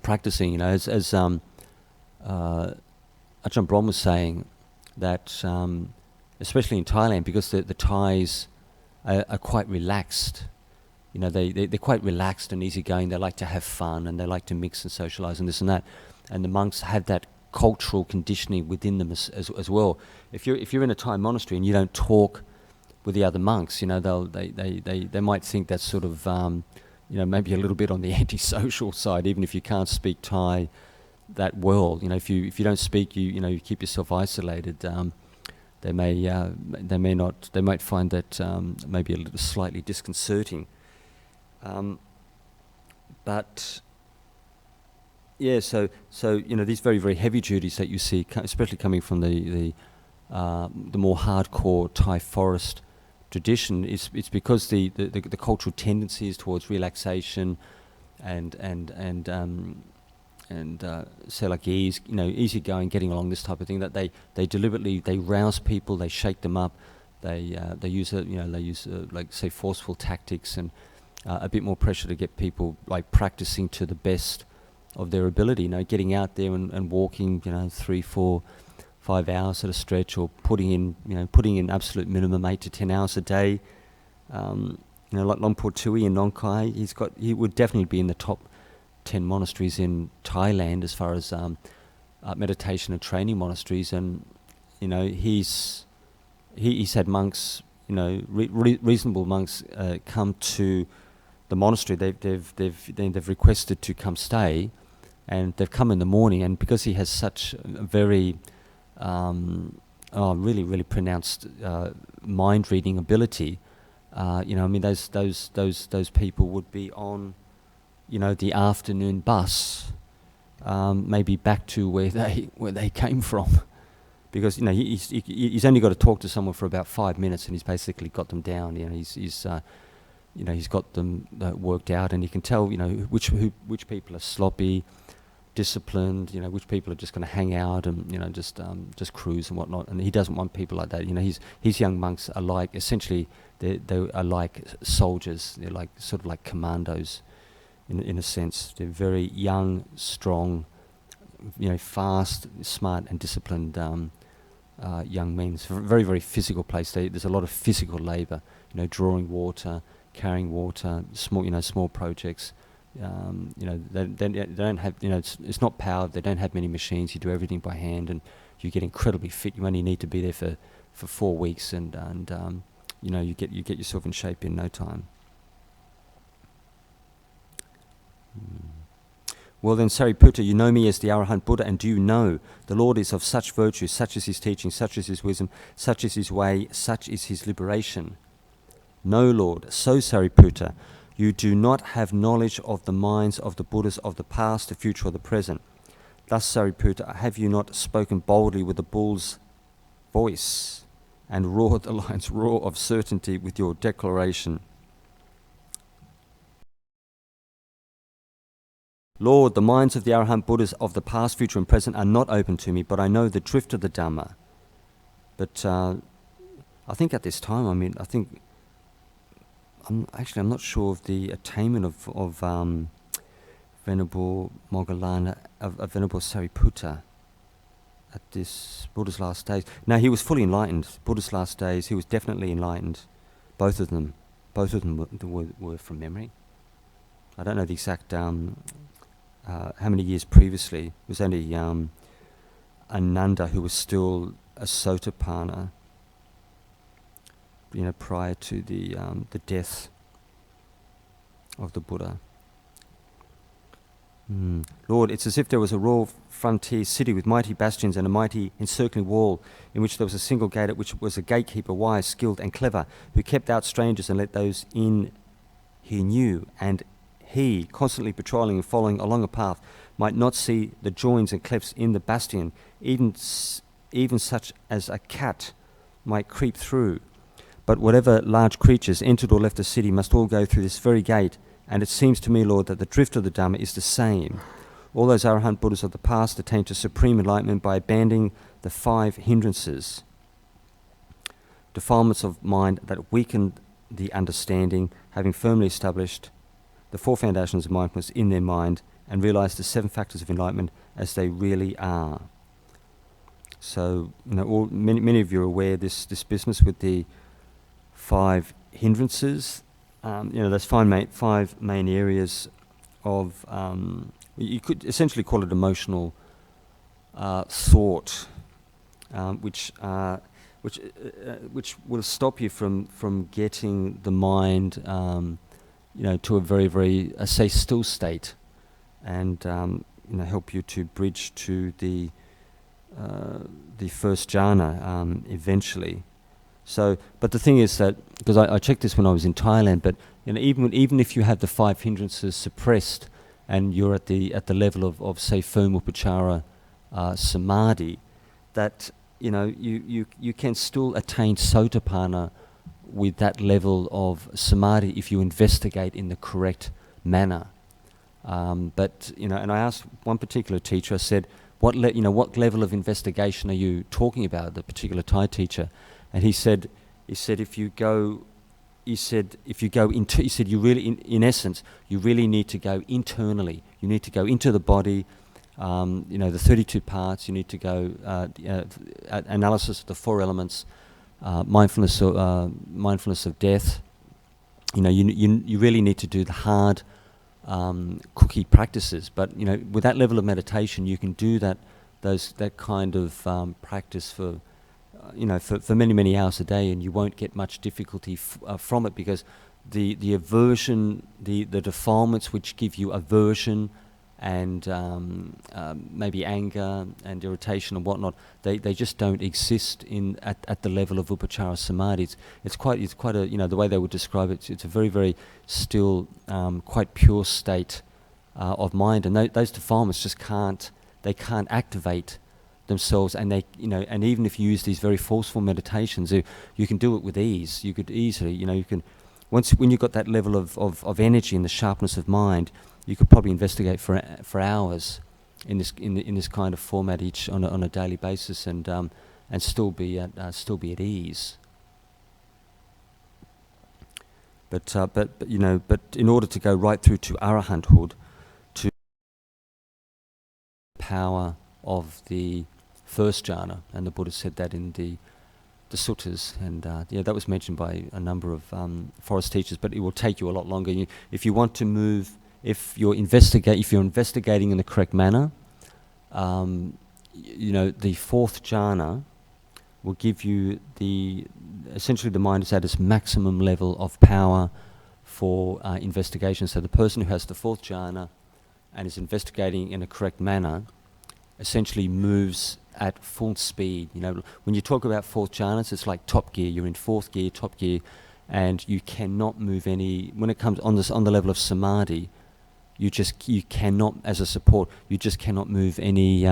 practicing. As Ajahn Brahm was saying, that especially in Thailand, because the Thais are quite relaxed. They're quite relaxed and easygoing. They like to have fun and they like to mix and socialize and this and that. And the monks have that cultural conditioning within them as well. If you're in a Thai monastery and you don't talk with the other monks, they might think that's sort of maybe a little bit on the antisocial side, even if you can't speak Thai that well. If you don't speak, you keep yourself isolated. They might find that maybe a little slightly disconcerting. But yeah, so these very, very heavy duties that you see, especially coming from the more hardcore Thai forest tradition, it's because the cultural tendencies towards relaxation and say like easy going, getting along, this type of thing, that they deliberately rouse people, they shake them up, they use like say forceful tactics and a bit more pressure to get people like practicing to the best of their ability. You know, getting out there and walking, 3, 4, 5 hours at a stretch, or putting in absolute minimum 8 to 10 hours a day. Like Longpo Tui in Nong Khai, he would definitely be in the top 10 monasteries in Thailand as far as meditation and training monasteries. And he's had monks, reasonable monks come to the monastery. They've requested to come stay, and they've come in the morning. And because he has such a very really, really pronounced mind reading ability, those people would be on, the afternoon bus, maybe back to where they came from, because he's only got to talk to someone for about 5 minutes, and he's basically got them down. He's got them worked out, and you can tell which people are sloppy, disciplined, which people are just going to hang out and just cruise and whatnot. And he doesn't want people like that. His young monks are like, essentially they are like soldiers. They're like sort of like commandos in a sense. They're very young, strong, fast, smart and disciplined young men. It's a very, very physical place. There's a lot of physical labour, drawing water, carrying water, small projects. They don't have, it's not powered. They don't have many machines. You do everything by hand, and you get incredibly fit. You only need to be there for 4 weeks, and you get yourself in shape in no time. Well then, Sariputta, you know me as the Arahant Buddha, and do you know the Lord is of such virtue, such is his teaching, such is his wisdom, such is his way, such is his liberation? No, Lord. So, Sariputta, you do not have knowledge of the minds of the Buddhas of the past, the future, or the present. Thus, Sariputta, have you not spoken boldly with the bull's voice and roared the lion's roar of certainty with your declaration? Lord, the minds of the Arahant Buddhas of the past, future, and present are not open to me, but I know the drift of the Dhamma. But I think at this time, I'm not sure of the attainment of Venerable Moggallana, of Venerable Sariputta at this Buddha's last days. No, he was fully enlightened. Buddha's last days, he was definitely enlightened. Both of them were from memory. I don't know the exact how many years previously. It was only Ananda who was still a Sotapanna, prior to the death of the Buddha. Lord, it's as if there was a royal frontier city with mighty bastions and a mighty encircling wall, in which there was a single gate, at which was a gatekeeper, wise, skilled and clever, who kept out strangers and let those in he knew, and he, constantly patrolling and following along a path, might not see the joins and clefts in the bastion, even such as a cat might creep through. But whatever large creatures entered or left the city must all go through this very gate, and it seems to me, Lord, that the drift of the Dhamma is the same. All those Arahant Buddhas of the past attained to supreme enlightenment by abandoning the 5 hindrances, defilements of mind that weakened the understanding, having firmly established the 4 foundations of mindfulness in their mind, and realized the 7 factors of enlightenment as they really are. So, many of you are aware this business with the 5 hindrances. There's 5 main areas of, you could essentially call it emotional thought, which will stop you from getting the mind, to a very, very, say, still state, and help you to bridge to the first jhana eventually. So, but the thing is that, because I checked this when I was in Thailand, but even if you have the 5 hindrances suppressed and you're at the level of say firm upachara samadhi, that you can still attain sotapanna with that level of samadhi if you investigate in the correct manner. But and I asked one particular teacher, I said, what level of investigation are you talking about? The particular Thai teacher. And he said, if you go he said, if you go into, he said, you really, in essence, you really need to go internally. You need to go into the body, the 32 parts. You need to go analysis of the 4 elements, mindfulness of death. You really need to do the hard cookie practices. But with that level of meditation, you can do that kind of practice for many hours a day, and you won't get much difficulty from it, because the aversion, the defilements which give you aversion and maybe anger and irritation and whatnot, they just don't exist at the level of Upachara Samadhi. It's quite a, the way they would describe it, it's a very, very still, quite pure state of mind, and those defilements just can't activate themselves, and and even if you use these very forceful meditations, you can do it with ease. You could easily, when you've got that level of energy and the sharpness of mind, you could probably investigate for hours in this kind of format each on a daily basis, and still be at ease. But in order to go right through to arahanthood, to power of the first jhana, and the Buddha said that in the suttas, and that was mentioned by a number of forest teachers. But it will take you a lot longer. If you want to move, if you're investigating in the correct manner, the fourth jhana will give you essentially the mind is at its maximum level of power for investigation. So the person who has the fourth jhana and is investigating in a correct manner essentially moves at full speed. When you talk about fourth jhanas, it's like top gear. You're in fourth gear, top gear, and you cannot move any. When it comes on the level of samadhi, you cannot, as a support, you just cannot move any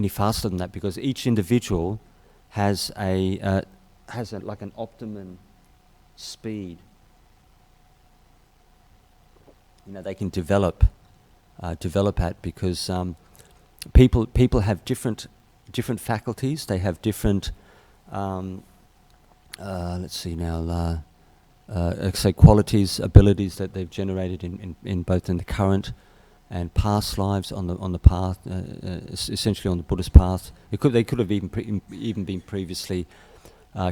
faster than that, because each individual has like an optimum speed. They can develop at, because people have different faculties. They have different say qualities, abilities that they've generated in both in the current and past lives on the path, essentially on the Buddhist path. They could have even been previously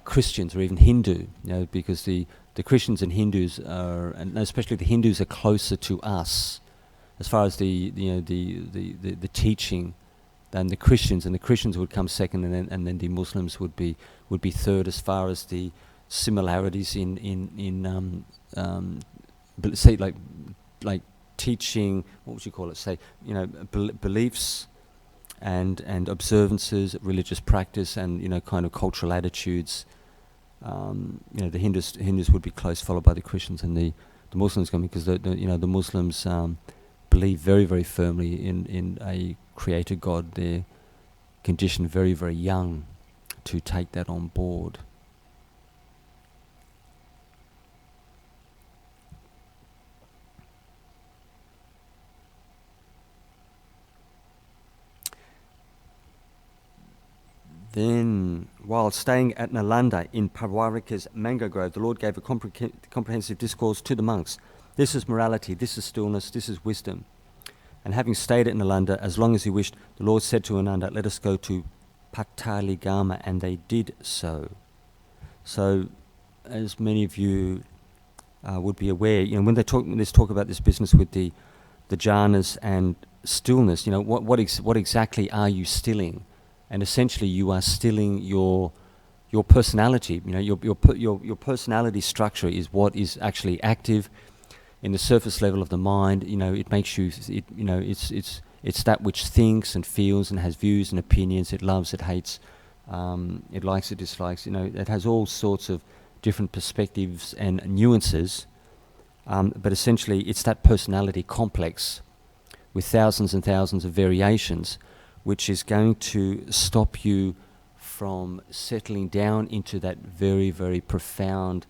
Christians or even Hindu, because the Christians and Hindus are, and especially the Hindus, are closer to us as far as the teaching than the Christians, and the Christians would come second, and then the Muslims would be third as far as the similarities in say like teaching. What would you call it? Say beliefs and observances, religious practice, and kind of cultural attitudes. The Hindus would be close, followed by the Christians, and the Muslims coming, because the Muslims believe very, very firmly in a creator God. They're conditioned very, very young to take that on board. Then, while staying at Nalanda in Parwarika's mango grove, the Lord gave a comprehensive discourse to the monks. This is morality, this is stillness, this is wisdom. And having stayed at Nalanda as long as he wished, the Lord said to Ananda, "Let us go to Pataligama," and they did so. So, as many of you would be aware, when there's talk about this business with the jhanas and stillness, what exactly are you stilling? And essentially, you are stilling your personality. Your personality structure is what is actually active in the surface level of the mind. It makes you. It's that which thinks and feels and has views and opinions. It loves, it hates, it likes, it dislikes. It has all sorts of different perspectives and nuances. But essentially, it's that personality complex with thousands and thousands of variations, which is going to stop you from settling down into that very, very profound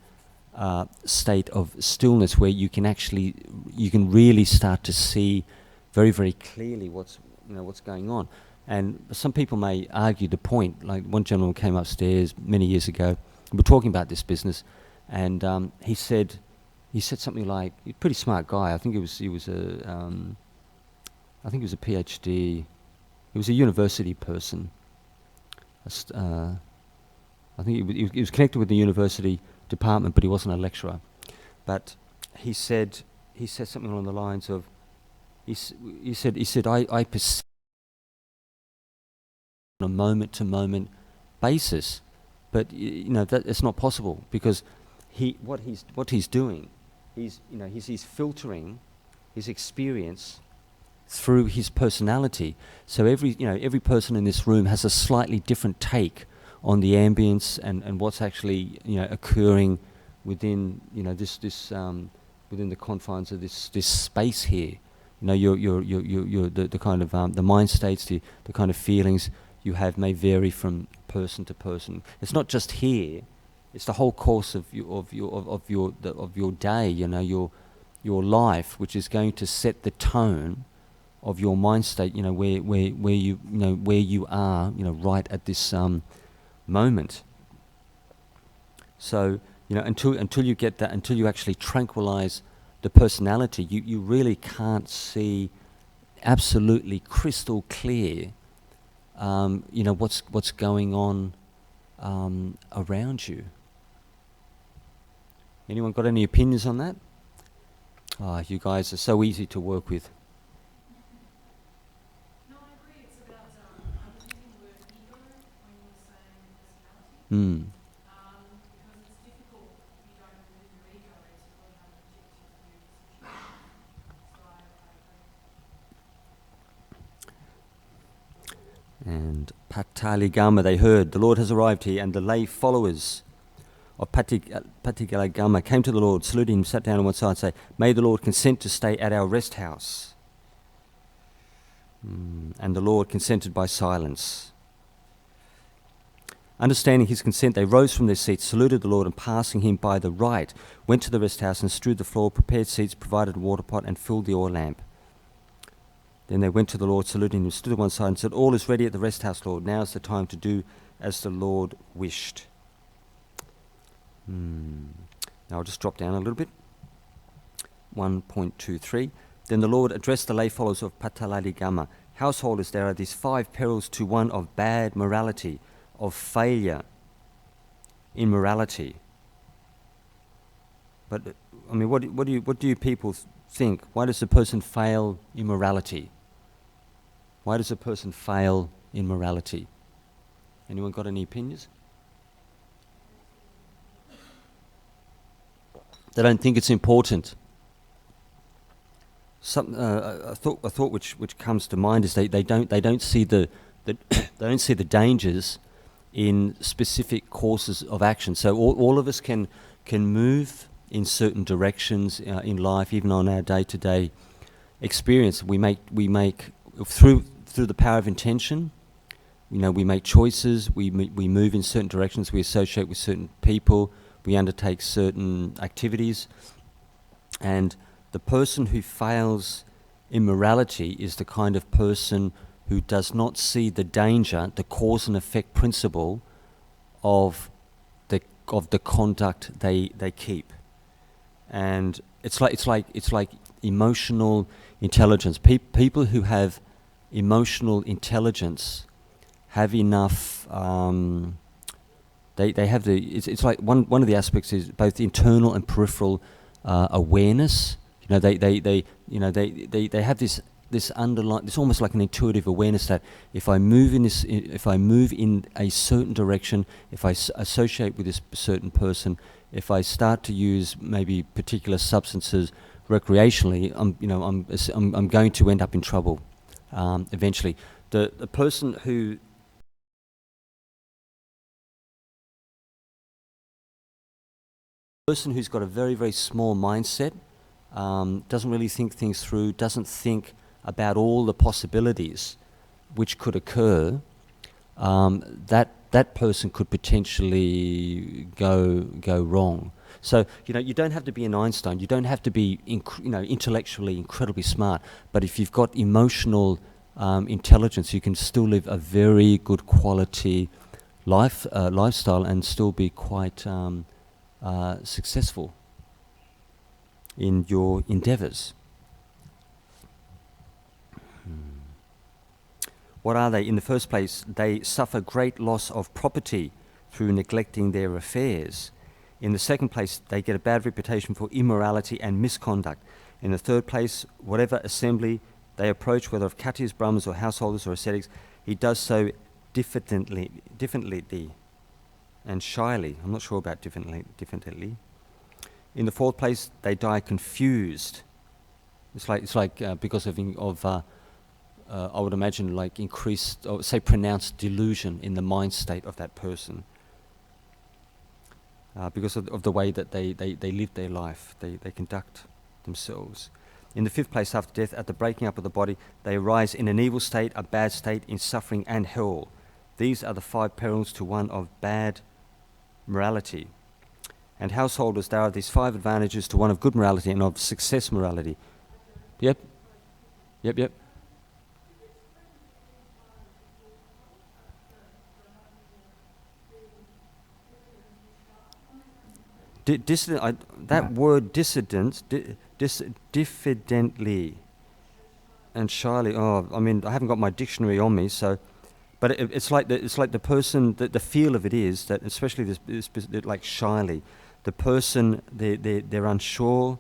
state of stillness, where you can really start to see very, very clearly what's going on. And some people may argue the point. Like one gentleman came upstairs many years ago, and we're talking about this business, and he said something like, he's a pretty smart guy. I think he was a PhD. He was a university person. I think he was connected with the university department, but he wasn't a lecturer. But he said something along the lines of, he said I perceive on a moment-to-moment basis, but that it's not possible, because what he's doing, he's filtering his experience through his personality. So every person in this room has a slightly different take on the ambience and what's actually occurring within this within the confines of this space here. Your the kind of the mind states, the kind of feelings you have may vary from person to person. It's not just here; it's the whole course of your day. Your life, which is going to set the tone of your mind state. Where you are. Right at this moment. So until you get that, until you actually tranquilize the personality, you really can't see absolutely crystal clear. What's going on around you. Anyone got any opinions on that? You guys are so easy to work with. No, I agree. It's about, I was using the word ego when you were saying personality. Because it's difficult if you don't live your ego to really have an objective view of the situation. So I agree. And Pattaligama, they heard, the Lord has arrived here, and the lay followers of Pattaligama came to the Lord, saluted him, sat down on one side and said, "May the Lord consent to stay at our rest house." And the Lord consented by silence. Understanding his consent, they rose from their seats, saluted the Lord, and passing him by the right, went to the rest house and strewed the floor, prepared seats, provided a water pot, and filled the oil lamp. Then they went to the Lord, saluted him, stood at one side and said, "All is ready at the rest house, Lord. Now is the time to do as the Lord wished." Now I'll just drop down a little bit. 1.23. Then the Lord addressed the lay followers of Pattaligama. "Householders, there are these 5 perils to one: of bad morality, of failure in morality." But what do you people think? Why does a person fail in morality? Why does a person fail in morality? Anyone got any opinions? They don't think it's important. A thought which comes to mind is they don't see the they don't see the dangers in specific courses of action. So all of us can move in certain directions in life, even on our day-to-day experience. We make through the power of intention. We make choices. We move in certain directions. We associate with certain people. We undertake certain activities, and the person who fails in morality is the kind of person who does not see the danger, the cause and effect principle of the conduct they keep. And it's like emotional intelligence. People who have emotional intelligence have enough. They have it's like one of the aspects is both internal and peripheral awareness. They have this underlying, this almost like an intuitive awareness that if I move in a certain direction, if I associate with this certain person, if I start to use maybe particular substances recreationally, I'm going to end up in trouble eventually. The person who's got a very, very small mindset, doesn't really think things through, doesn't think about all the possibilities which could occur, that person could potentially go wrong. So you don't have to be an Einstein, you don't have to be intellectually incredibly smart, but if you've got emotional intelligence, you can still live a very good quality lifestyle and still be quite successful in your endeavors. What are they? In the first place, they suffer great loss of property through neglecting their affairs. In the second place, they get a bad reputation for immorality and misconduct. In the third place, whatever assembly they approach, whether of Khatris, Brahmins, or householders or ascetics, he does so diffidently and shyly. I'm not sure about diffidently. In the fourth place, they die confused. It's like because of I would imagine like increased, or say pronounced delusion in the mind state of that person. Because of the way that they live their life, they conduct themselves. In the fifth place, after death, at the breaking up of the body, they arise in an evil state, a bad state, in suffering and hell. These are the 5 perils to one of bad morality. And householders, there are these 5 advantages to one of good morality and of success morality. Yep. That word dissident, diffidently and shyly. Oh, I mean, I haven't got my dictionary on me, so. But it's like the person. The feel of it is that, especially this like shyly, the person they're unsure.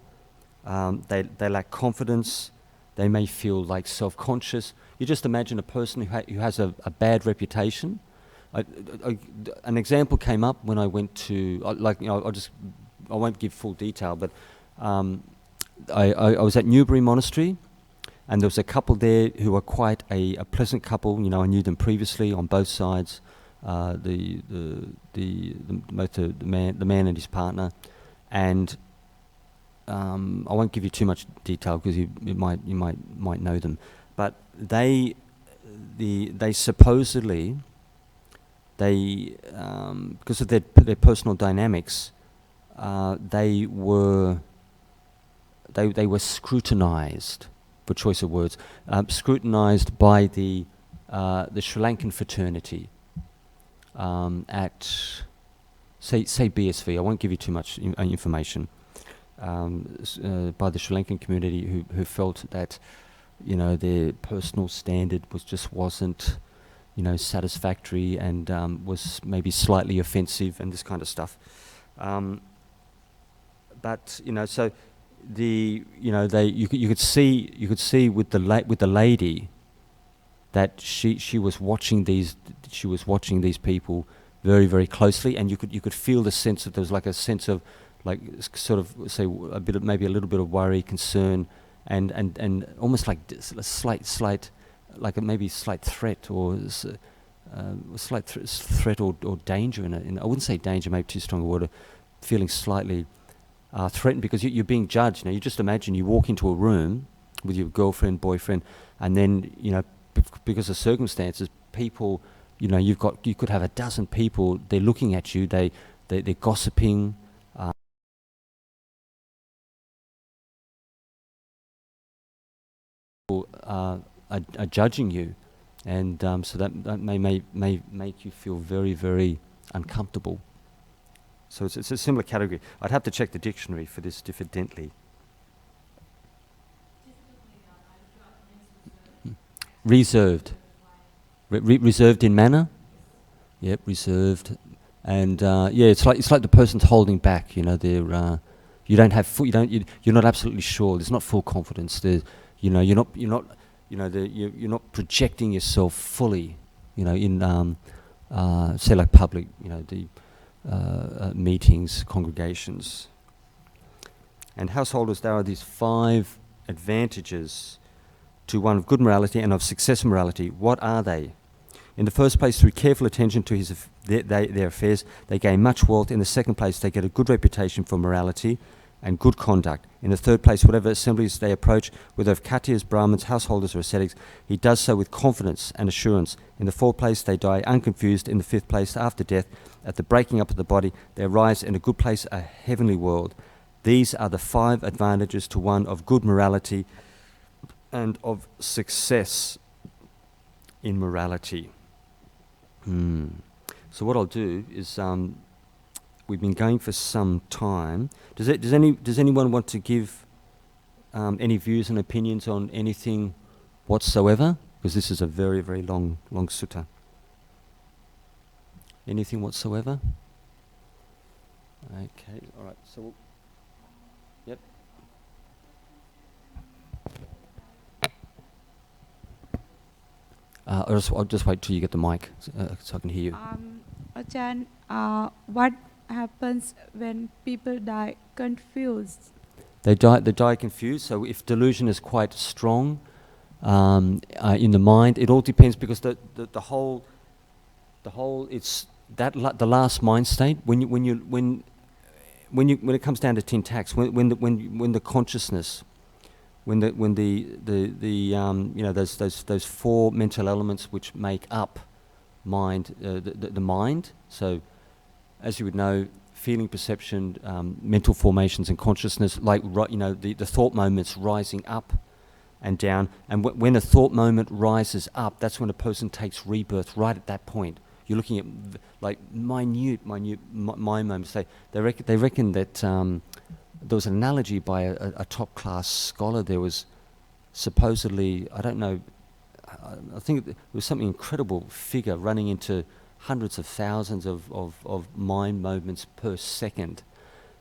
They lack confidence. They may feel like self-conscious. You just imagine a person who has a bad reputation. An example came up when I went to, I won't give full detail, but I was at Newbury Monastery, and there was a couple there who were quite a pleasant couple. You know, I knew them previously on both sides, both the man and his partner, and I won't give you too much detail because you might know them, but they supposedly. Because of their personal dynamics, they were scrutinized, for choice of words, scrutinized by the Sri Lankan fraternity at say BSV. I won't give you too much information. By the Sri Lankan community who felt that, you know, their personal standard wasn't satisfactory, and was maybe slightly offensive and this kind of stuff. But so you could see with the lady that she was watching these people very, very closely, and you could feel the sense that there was like a sense of like sort of say maybe a little bit of worry, concern, and almost like a slight like maybe slight threat or threat or danger in I wouldn't say danger, maybe too strong a word, feeling slightly threatened because you're being judged. You just imagine you walk into a room with your girlfriend, boyfriend, and then because of circumstances, people, you could have a dozen people, they're looking at you, they're gossiping. Are judging you, and so that may make you feel very, very uncomfortable. So it's a similar category. I'd have to check the dictionary for this diffidently. Reserved. Reserved in manner. Yep, reserved, and it's like the person's holding back. They're you don't have full. You're not absolutely sure. There's not full confidence. You're not projecting yourself fully, in say like public, the meetings, congregations. And householders, there are these 5 advantages to one of good morality and of success morality. What are they? In the first place, through careful attention to their affairs, they gain much wealth. In the second place, they get a good reputation for morality and good conduct. In the third place, whatever assemblies they approach, whether of Khatris, Brahmins, householders, or ascetics, he does so with confidence and assurance. In the fourth place, they die unconfused. In the fifth place, after death, at the breaking up of the body, they arise in a good place, a heavenly world. These are the 5 advantages to one of good morality and of success in morality. So what I'll do is we've been going for some time. Does anyone want to give any views and opinions on anything whatsoever? Because this is a very, very long sutta. Anything whatsoever? Okay, all right. So, yep. I'll just wait till you get the mic so I can hear you. Ajahn, what happens when people die confused? They die confused. So if delusion is quite strong in the mind, it all depends, because the whole it's that the last mind state when it comes down to tin tacks, when the consciousness, when those four mental elements which make up mind, the mind. So, as you would know, feeling, perception, mental formations, and consciousness, like the thought moments rising up and down. And when a thought moment rises up, that's when a person takes rebirth. Right at that point, you're looking at like minute mind moments. They reckon that there was an analogy by a top class scholar. There was supposedly, I don't know, I think it was something incredible figure running into hundreds of thousands of mind movements per second.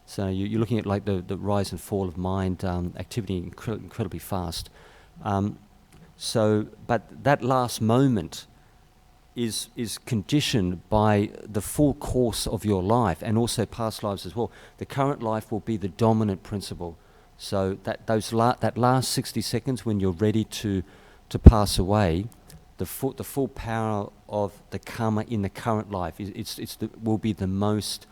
So you're looking at like the rise and fall of mind activity incredibly fast. But that last moment is conditioned by the full course of your life, and also past lives as well. The current life will be the dominant principle. So that last 60 seconds when you're ready to pass away, the full power of the karma in the current life will be the most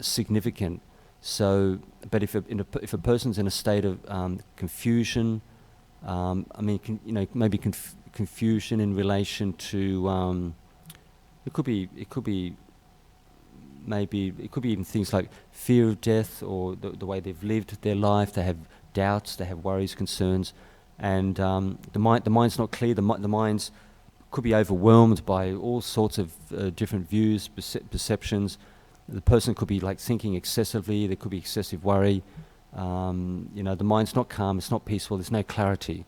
significant. So, but if a person's in a state of confusion, maybe confusion in relation to it could be even things like fear of death, or the way they've lived their life. They have doubts, they have worries, concerns, and the mind's not clear. The mind's could be overwhelmed by all sorts of different views, perceptions. The person could be like thinking excessively. There could be excessive worry. The mind's not calm. It's not peaceful. There's no clarity.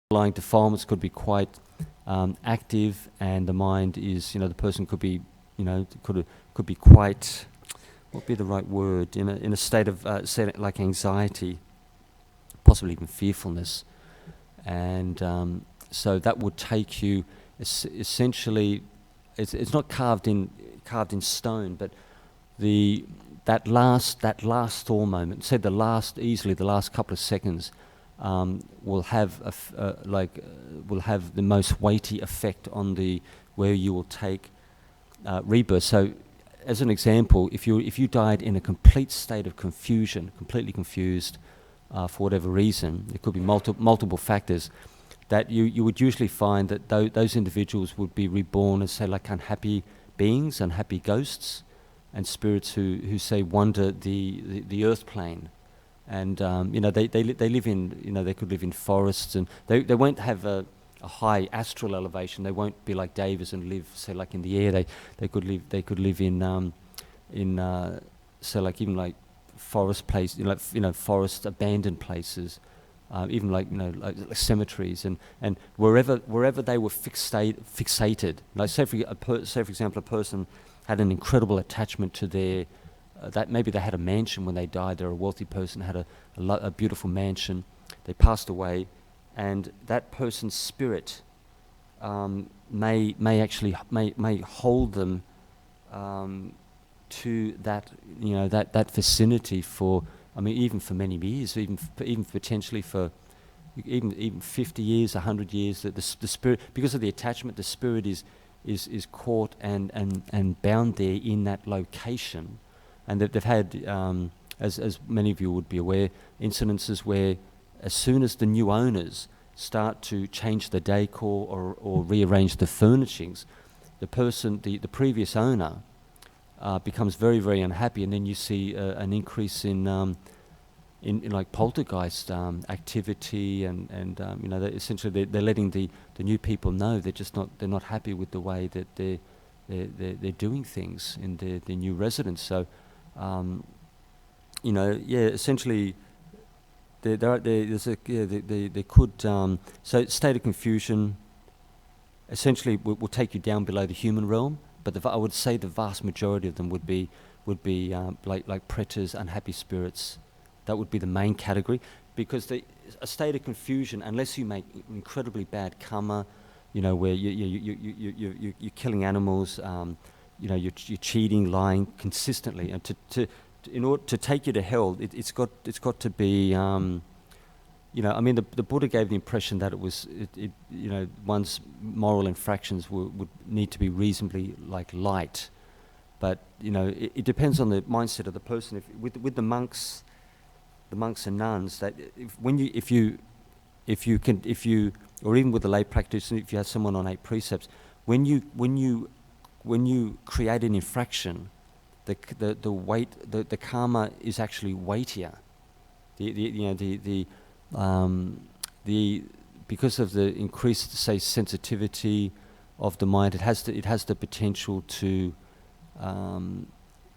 Underlying defilements could be quite active, and the mind is, the person could be, could be quite, what would be the right word, in a state of like anxiety, possibly even fearfulness, and so that would take you essentially. It's not carved in stone, but that last thaw moment, say easily the last couple of seconds, will have the most weighty effect on where you will take rebirth. So, as an example, if you died in a complete state of confusion, completely confused for whatever reason, there could be multiple factors, that you would usually find that those individuals would be reborn as, say, like unhappy beings, unhappy ghosts, and spirits who say wander the earth plane. And they live in, they could live in forests, and they won't have a high astral elevation. They won't be like devas and live, say, like in the air. They could live in say, like even like forest places, forest abandoned places, even like like cemeteries, and wherever they were fixated. Like say for example, a person had an incredible attachment to their that maybe they had a mansion when they died. They're a wealthy person, had a beautiful mansion. They passed away, and that person's spirit may actually hold them to that that vicinity for, even for many years, even potentially for even 50 years, 100 years. That the spirit, because of the attachment, the spirit is caught and bound there in that location. And they've had, as many of you would be aware, incidences where as soon as the new owners start to change the decor or rearrange the furnishings, the previous owner becomes very, very unhappy, and then you see an increase in like poltergeist activity, and essentially they're letting the new people know they're not happy with the way that they're doing things in their new residence. So, essentially, there could so state of confusion essentially will take you down below the human realm, but I would say the vast majority of them would be like pretas, unhappy spirits. That would be the main category, because a state of confusion, unless you make incredibly bad karma, where you're killing animals, you're cheating, lying consistently, and in order to take you to hell, it's got to be. The Buddha gave the impression that it was, one's moral infractions would need to be reasonably light, but it depends on the mindset of the person. With the monks and nuns, that if you or even with the lay practitioner, if you have someone on 8 precepts, when you create an infraction, the weight, the karma is actually weightier. Because of the increased, say, sensitivity of the mind, it has the potential to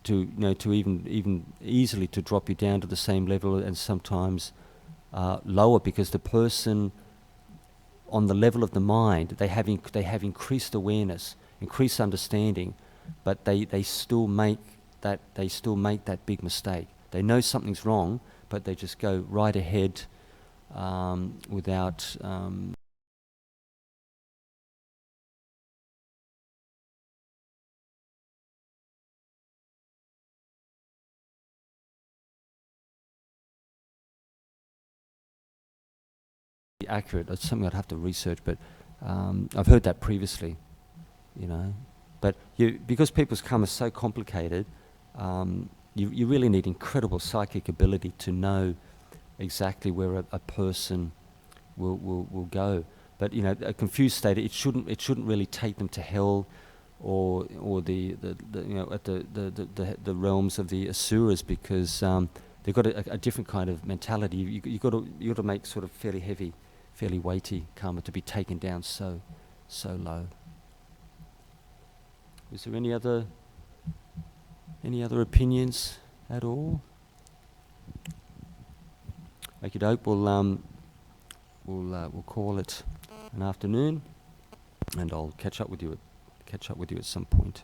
even easily to drop you down to the same level, and sometimes lower, because the person on the level of the mind, they have increased awareness, increased understanding, but they still make that big mistake. They know something's wrong, but they just go right ahead without accurate. It's something I'd have to research, but I've heard that previously, But because people's karma is so complicated, you really need incredible psychic ability to know exactly where a person will go. But a confused state, it shouldn't really take them to hell, or the realms of the asuras, because they've got a different kind of mentality. You got to make sort of fairly heavy, fairly weighty karma to be taken down so low. Is there any other opinions at all? Okie doke. We'll call it an afternoon, and I'll catch up with you at some point.